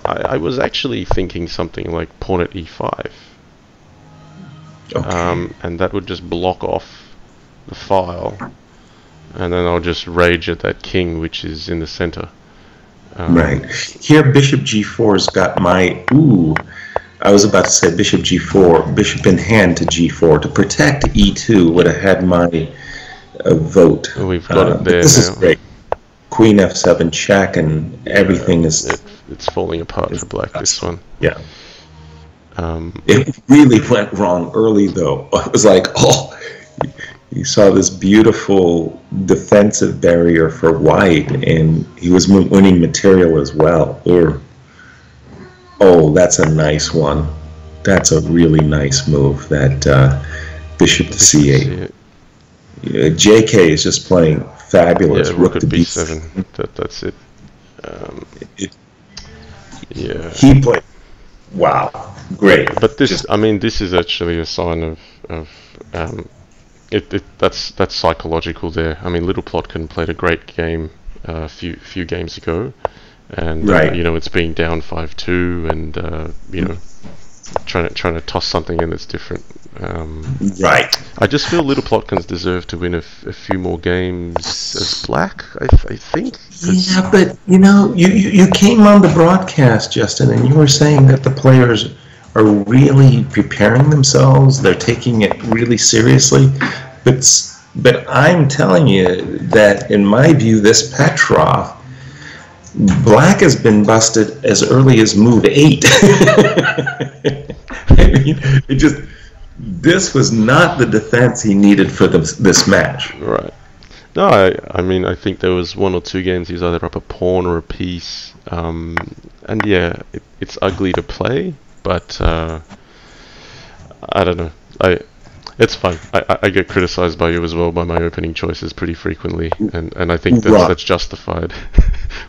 I was actually thinking something like pawn at e5. Okay. And that would just block off the file. And then I'll just rage at that king, which is in the center. Right. Here, bishop g4's got my... I was about to say bishop g4, bishop in hand to g4. To protect e2 would have had my vote. We've got it there this now. Is great. Queen f7 check, and everything is... It's falling apart for black, this one. Yeah. It really went wrong early, though. It was like, you saw this beautiful defensive barrier for white, and he was winning material as well. Oh, that's a nice one. That's a really nice move, that bishop to c8. JK is just playing fabulous. Yeah, rook at b7. That's it. Yeah. He played. Wow, great. But this, I mean, this is actually a sign of that's psychological there. I mean, littleplotkin played a great game a few games ago, and you know, it's being down 5-2, and you know, trying to toss something in that's different. I just feel littleplotkins deserve to win a few more games as black. I think. Yeah, but you know, you came on the broadcast, Justin, and you were saying that the players are really preparing themselves. They're taking it really seriously. But I'm telling you that, in my view, this Petrov, black has been busted as early as move 8. I mean, this was not the defense he needed for this match. Right. No, I mean, I think there was 1 or 2 games he was either up a pawn or a piece, and yeah, it's ugly to play, but I don't know. It's fun. I get criticized by you as well by my opening choices pretty frequently, and I think that's justified.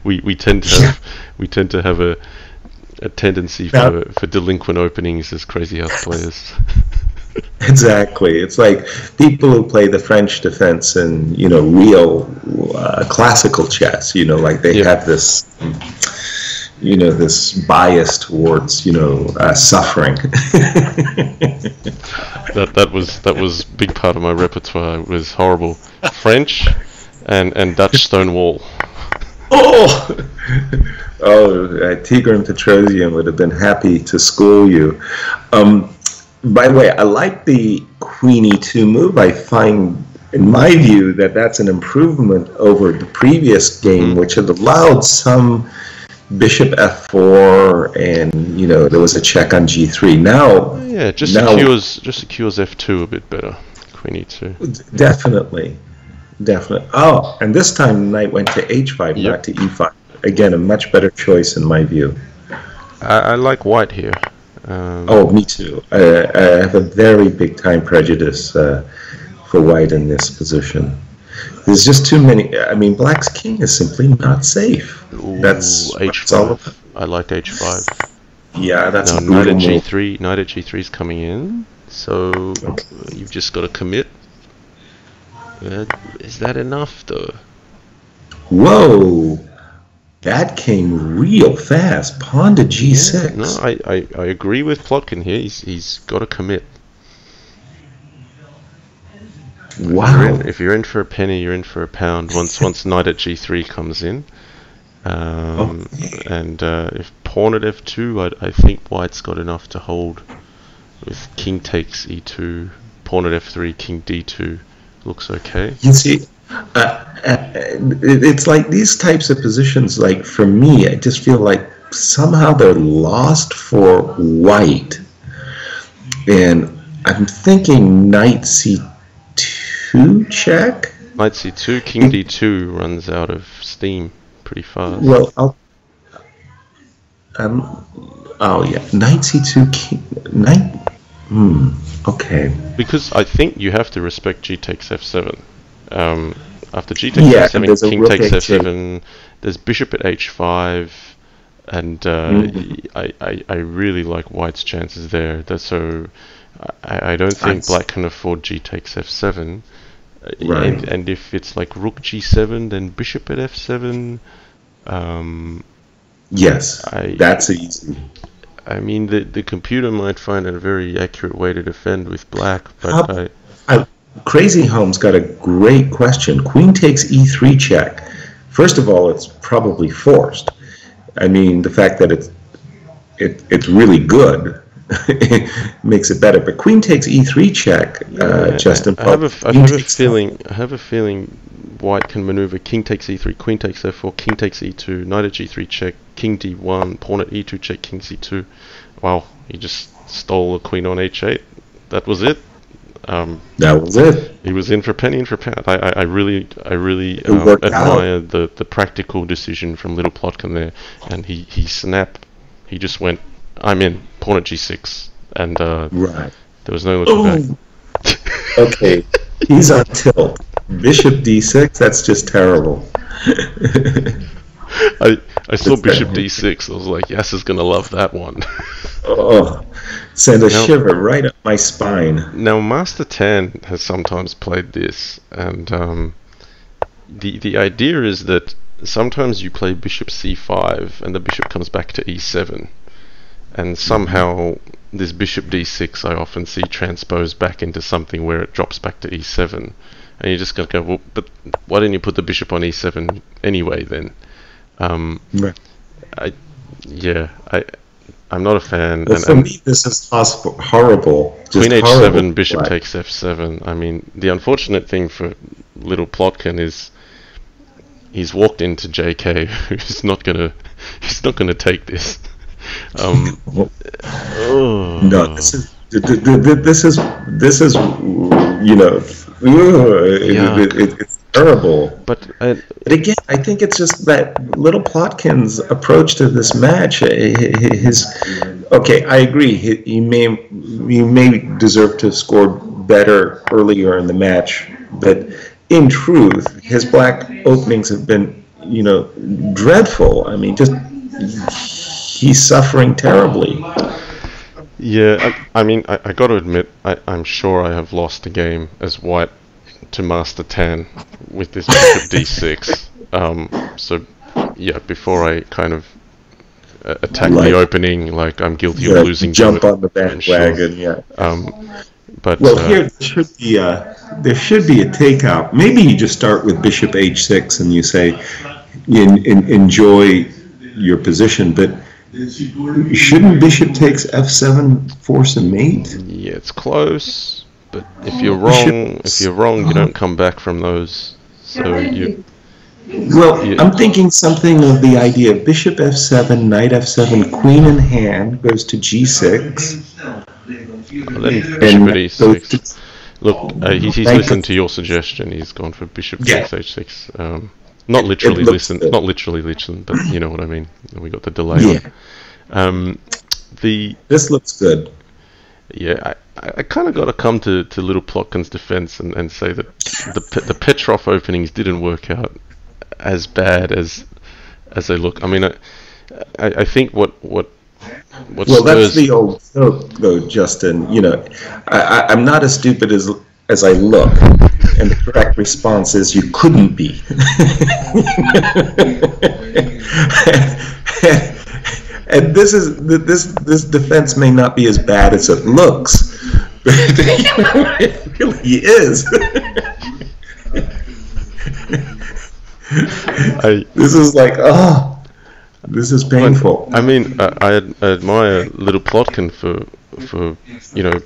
we tend to have a tendency for delinquent openings as crazy house players. Exactly. It's like people who play the French defense in, you know, real classical chess. You know, like they have this, you know, this bias towards, you know, suffering. That was a big part of my repertoire. It was horrible. French and Dutch Stonewall. Oh, Tigran Petrosian would have been happy to school you. By the way, I like the Queen E2 move. I find, in my view, that that's an improvement over the previous game, which had allowed some bishop f4, and you know, there was a check on g3. Now, yeah, just secures f2 a bit better. Queen e2. Definitely. Oh, and this time knight went to h5, not to e5. Again, a much better choice in my view. I like white here. Oh, me too. I have a very big time prejudice for white in this position. There's just too many. I mean, black's king is simply not safe. Ooh, that's h5. I like h5. Yeah, that's now, a brutal knight at move. g3. Knight at g3 is coming in, so you've just got to commit. Is that enough, though? Whoa! That came real fast. Pawn to g6. Yeah, no, I agree with Plotkin here. He's got to commit. Wow. If you're in for a penny, you're in for a pound. Once knight at g3 comes in, and if pawn at f2, I think white's got enough to hold. With king takes e2, pawn at f3, king d2 looks okay. You see, it's like these types of positions. Like for me, I just feel like somehow they're lost for white, and I'm thinking knight c2 check. Knight c2, king d2 runs out of steam pretty fast. Well, oh yeah, knight c2, king, knight. Okay. Because I think you have to respect g takes f7. After g takes f7, king takes f7. There's bishop at h5, and I really like white's chances there. So I don't think black can afford g takes f7. Right. And if it's like rook g7, then bishop at f7. Yes, that's easy. I mean, the computer might find a very accurate way to defend with black, but Crazy Home's got a great question. Queen takes e3 check. First of all, it's probably forced. I mean, the fact that it's really good makes it better. But queen takes e3 check. Justin, I have a feeling white can maneuver king takes e3, queen takes f4, king takes e2, knight at g3 check, king d1, pawn at e2 check, king c2. Wow, he just stole a queen on h8. That was it. That was it. He was in for penny and for pound. I really admire the practical decision from Little Plotkin there, and he snapped. He just went, I'm in, pawn at g6, and right. There was no looking back. Okay, he's on tilt. Bishop d6, that's just terrible. I saw Bishop d6, I was like, Yasser's gonna love that one. Oh, send a shiver right up my spine. Now, Master Tan has sometimes played this, and the idea is that sometimes you play Bishop c5, and the bishop comes back to e7, and somehow this Bishop d6 I often see transposed back into something where it drops back to e7, and you're just gonna go, well, but why didn't you put the bishop on e7 anyway then? Right. I'm not a fan. Well, for me, this is horrible. Queen h7, bishop takes f7. I mean, the unfortunate thing for Little Plotkin is he's walked into JK, who's not gonna take this. No, this is you know, it's terrible. But again, I think it's just that Little Plotkin's approach to this match. Okay, I agree. He may deserve to have scored better earlier in the match, but in truth, his black openings have been, you know, dreadful. I mean, just he's suffering terribly. Yeah, I mean, I got to admit, I'm sure I have lost a game as white to Master Tan with this Bishop d6. So, yeah, before I kind of attack the opening, like I'm guilty of losing. Jump on the bandwagon, sure. Yeah. But here there should be a takeout. Maybe you just start with Bishop h6 and you say, enjoy your position, but shouldn't Bishop takes f7 force a mate? Yeah, it's close, but if you're wrong, you don't come back from those. So you. Well, I'm thinking something of the idea of Bishop f7, Knight f7, Queen in hand goes to g6. Well, then Bishop at e6. Look, he's listened to your suggestion. He's gone for Bishop takes h6. Not literally listen, not literally listen, but you know what I mean. We got the delay on. This looks good. Yeah, I kind of got to come to Little Plotkin's defense and say that the Petrov openings didn't work out as bad as they look. I mean, I think what well, that's the old joke, though, Justin. You know, I'm not as stupid as I look. And the correct response is you couldn't be. And this defense may not be as bad as it looks, but it really is. This is like, this is painful. I mean, I admire Little Plotkin for you know,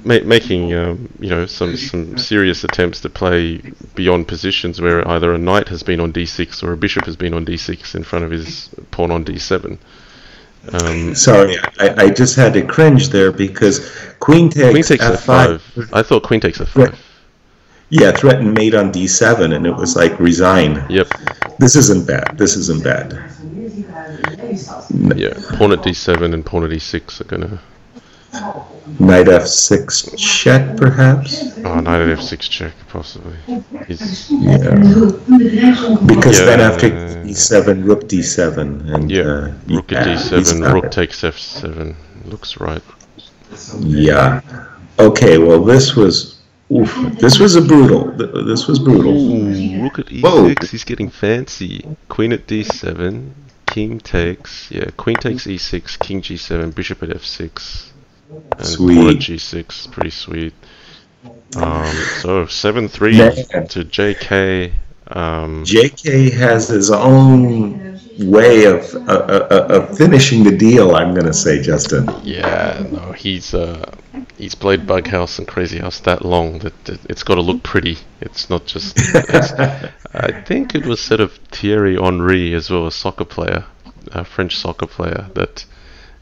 making you know, some serious attempts to play beyond positions where either a knight has been on d6 or a bishop has been on d6 in front of his pawn on d7. Sorry, I just had to cringe there because queen takes f5. I thought queen takes f5. Yeah, threatened mate on d7, and it was like resign. Yep. This isn't bad. This isn't bad. Yeah, pawn at d7 and pawn at e6 are gonna. Knight f6 check, perhaps? Oh, knight at f6 check, possibly. Because then after d7, rook d7. And, rook at d7, rook takes f7. Looks right. Yeah. Okay, well, this was a brutal. This was brutal. Ooh, rook at e6, whoa. He's getting fancy. Queen at d7, king takes, queen takes e6, king g7, bishop at f6. And pawn at g6, pretty sweet. So 7-3 to JK. JK has his own way of finishing the deal, I'm going to say, Justin. Yeah, no, he's played Bug House and Crazy House that long that it's got to look pretty. It's not just. I think it was said of Thierry Henry as well, a soccer player, a French soccer player, that.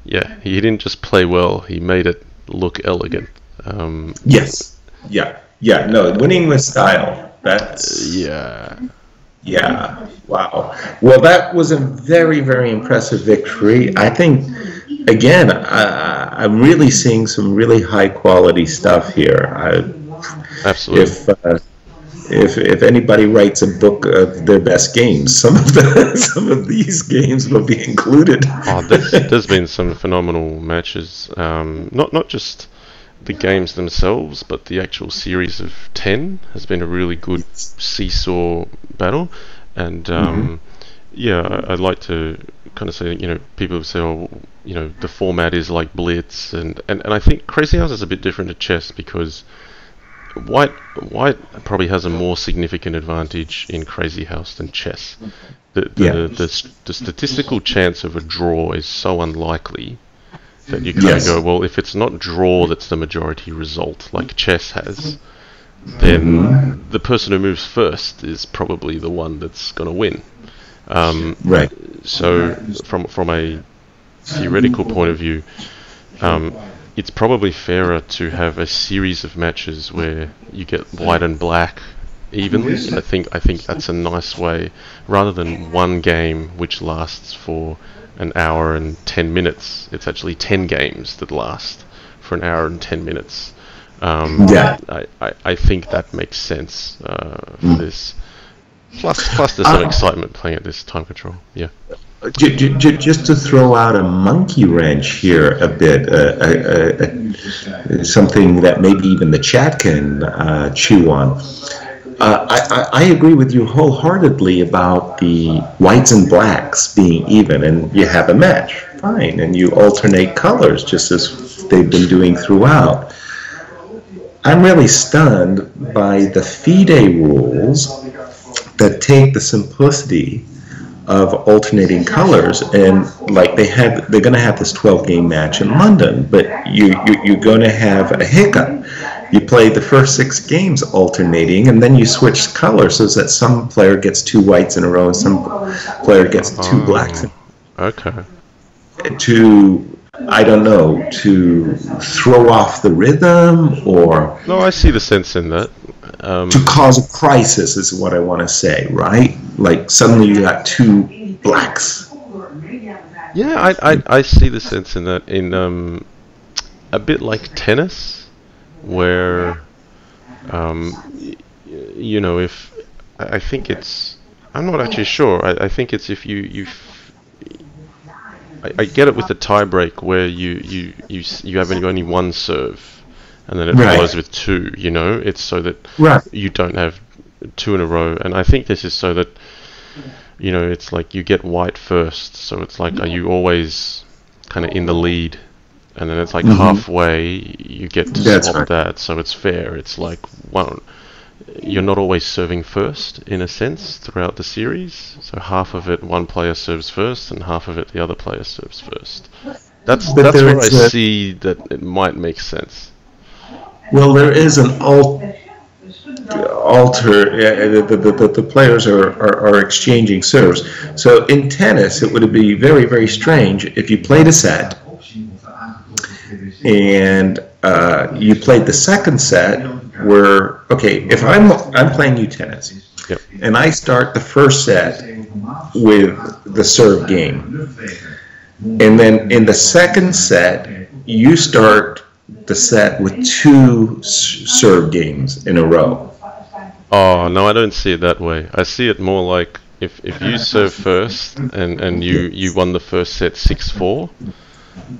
Yeah, he didn't just play well, he made it look elegant. Yes. Yeah. No, winning with style. That's Yeah. Wow. Well, that was a very, very impressive victory. I think, again, I'm really seeing some really high quality stuff here. Absolutely. If anybody writes a book of their best games, some of these games will be included. There's been some phenomenal matches. Not just the games themselves, but the actual series of 10 has been a really good seesaw battle. And I'd like to kind of say, people say, the format is like Blitz, and I think Crazy House is a bit different to chess because White probably has a more significant advantage in Crazy House than chess. The statistical chance of a draw is so unlikely that you kind of go, well, if it's not draw that's the majority result, like chess has, then the person who moves first is probably the one that's going to win. Right. So from a theoretical point of view, it's probably fairer to have a series of matches where you get white and black evenly. I think that's a nice way, rather than one game which lasts for an hour and 10 minutes. It's actually 10 games that last for an hour and 10 minutes. I think that makes sense for this. Plus there's some excitement playing at this time control. Yeah. Just to throw out a monkey wrench here a bit, something that maybe even the chat can chew on. I agree with you wholeheartedly about the whites and blacks being even, and you have a match, fine, and you alternate colors just as they've been doing throughout. I'm really stunned by the FIDE rules that take the simplicity of alternating colors, and like they're going to have this 12-game match in London, but you're going to have a hiccup. You play the first 6 games alternating, and then you switch colors so that some player gets 2 whites in a row and some player gets 2 blacks. Okay. To throw off the rhythm, or no, I see the sense in that. To cause a crisis is what I want to say, right? Like suddenly you got 2 blacks. Yeah, I see the sense in that, in a bit like tennis, where if I think it's, I'm not actually sure. I think it's if I get it with the tie break where you have only one serve. And then it follows with 2, It's so that you don't have 2 in a row. And I think this is so that, it's like you get white first. So it's like, are you always kind of in the lead? And then it's like halfway, you get to swap that. So it's fair. It's like, you're not always serving first, in a sense, throughout the series. So half of it, one player serves first, and half of it, the other player serves first. That's where I see that it might make sense. Well, there is an alter. The players are exchanging serves. So in tennis, it would be very, very strange if you played a set and you played the second set. Where if I'm playing you tennis, and I start the first set with the serve game, and then in the second set you start the set with 2 serve games in a row. Oh, no, I don't see it that way. I see it more like if you serve first and you won the first set 6-4,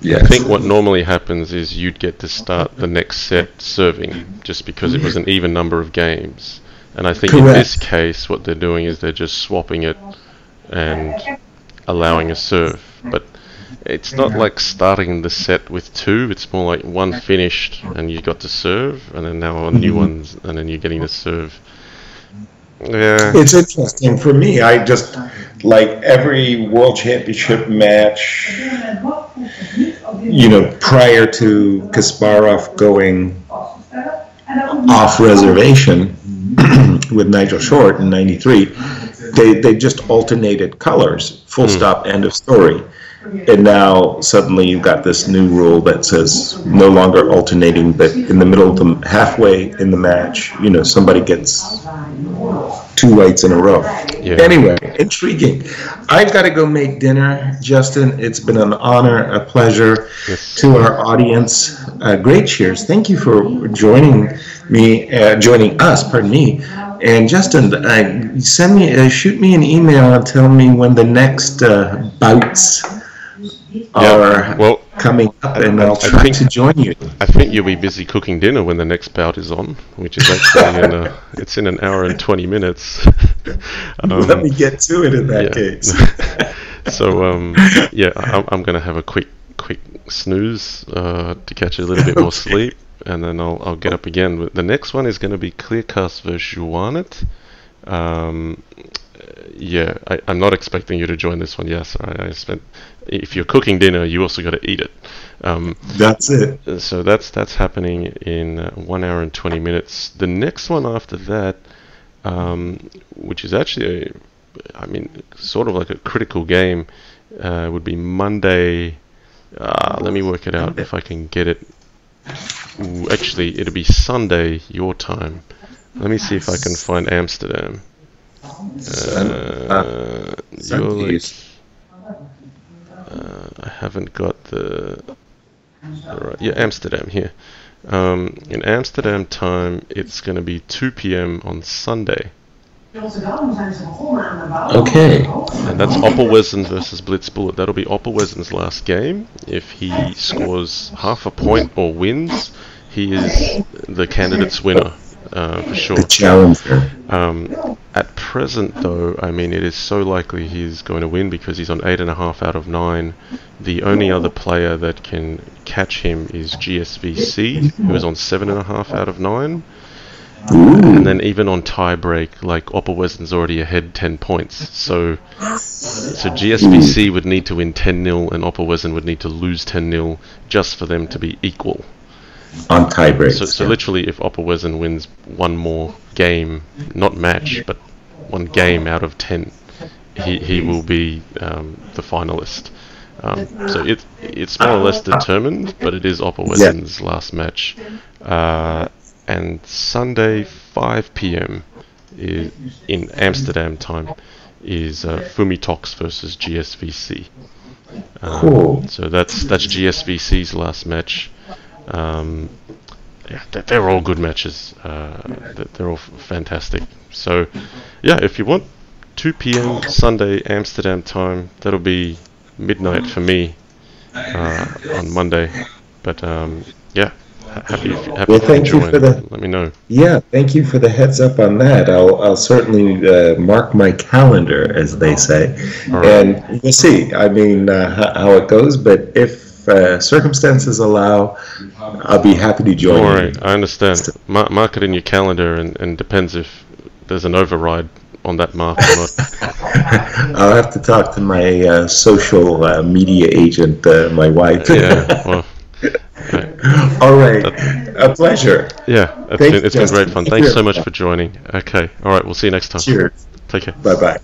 I think what normally happens is you'd get to start the next set serving, just because it was an even number of games. And I think in this case what they're doing is they're just swapping it and allowing a serve. But it's not like starting the set with 2, it's more like 1 finished and you got to serve, and then now on new ones, and then you're getting to serve. Yeah. It's interesting for me. I just like every World Championship match, prior to Kasparov going off reservation with Nigel Short in '93, they just alternated colors, full stop, end of story. and now suddenly you've got this new rule that says no longer alternating, but in the middle of the halfway in the match, somebody gets 2 whites in a row. Yeah. Anyway, intriguing. I've got to go make dinner, Justin. It's been an honor, a pleasure. Yes. To our audience. Great cheers. Thank you for joining us. Pardon me. And Justin, shoot me an email and tell me when the next bouts are coming up, and I'll try to join you. I think you'll be busy cooking dinner when the next bout is on, which is actually it's in an hour and 20 minutes. Let me get to it in that case. So I'm going to have a quick snooze to catch a little bit more sleep, and then I'll get up again. The next one is going to be Clearcast versus Juanet. I'm not expecting you to join this one. Yes, if you're cooking dinner, you also got to eat it. That's it. So that's happening in 1 hour and 20 minutes. The next one after that, which is actually sort of like a critical game, would be Monday. Let me work it out if I can get it. Actually, it'll be Sunday your time. Let me see if I can find Amsterdam. I haven't got the right. Yeah, Amsterdam here. In Amsterdam time, it's going to be 2 p.m. on Sunday. Okay. And that's Oppelwesen versus Blitzbullet. That'll be Oppelwesen's last game. If he scores half a point or wins, he is the candidate's winner, for sure. The challenger. At present, though, it is so likely he's going to win because he's on 8.5 out of 9. The only other player that can catch him is GSVC, who is on 7.5 out of 9. And then even on tiebreak, Oppelwesen's already ahead 10 points. So GSVC would need to win 10-0 and Oppelwesen would need to lose 10-0 just for them to be equal. On tiebreak. So literally, if Oppelwesen wins one more game, not match, but one game out of 10, he will be the finalist. So it's more or less determined, but it is Oppelwesen's last match. And Sunday 5 p.m. in Amsterdam time is Fumitox versus GSVC. Cool. So that's GSVC's last match. They're all good matches. They're all fantastic. So if you want 2 p.m. Sunday Amsterdam time, that'll be midnight for me on Monday. But happy to join. Let me know. Yeah, thank you for the heads up on that. I'll certainly mark my calendar, as they say, and we'll see. How it goes. But if circumstances allow, I'll be happy to join. All right, I understand. Mark it in your calendar, and depends if there's an override on that mark or not. I'll have to talk to my social media agent, my wife. All right. A pleasure. Yeah, it's been great fun. Thanks so much for joining. Okay. All right. We'll see you next time. Cheers. Take care. Bye-bye.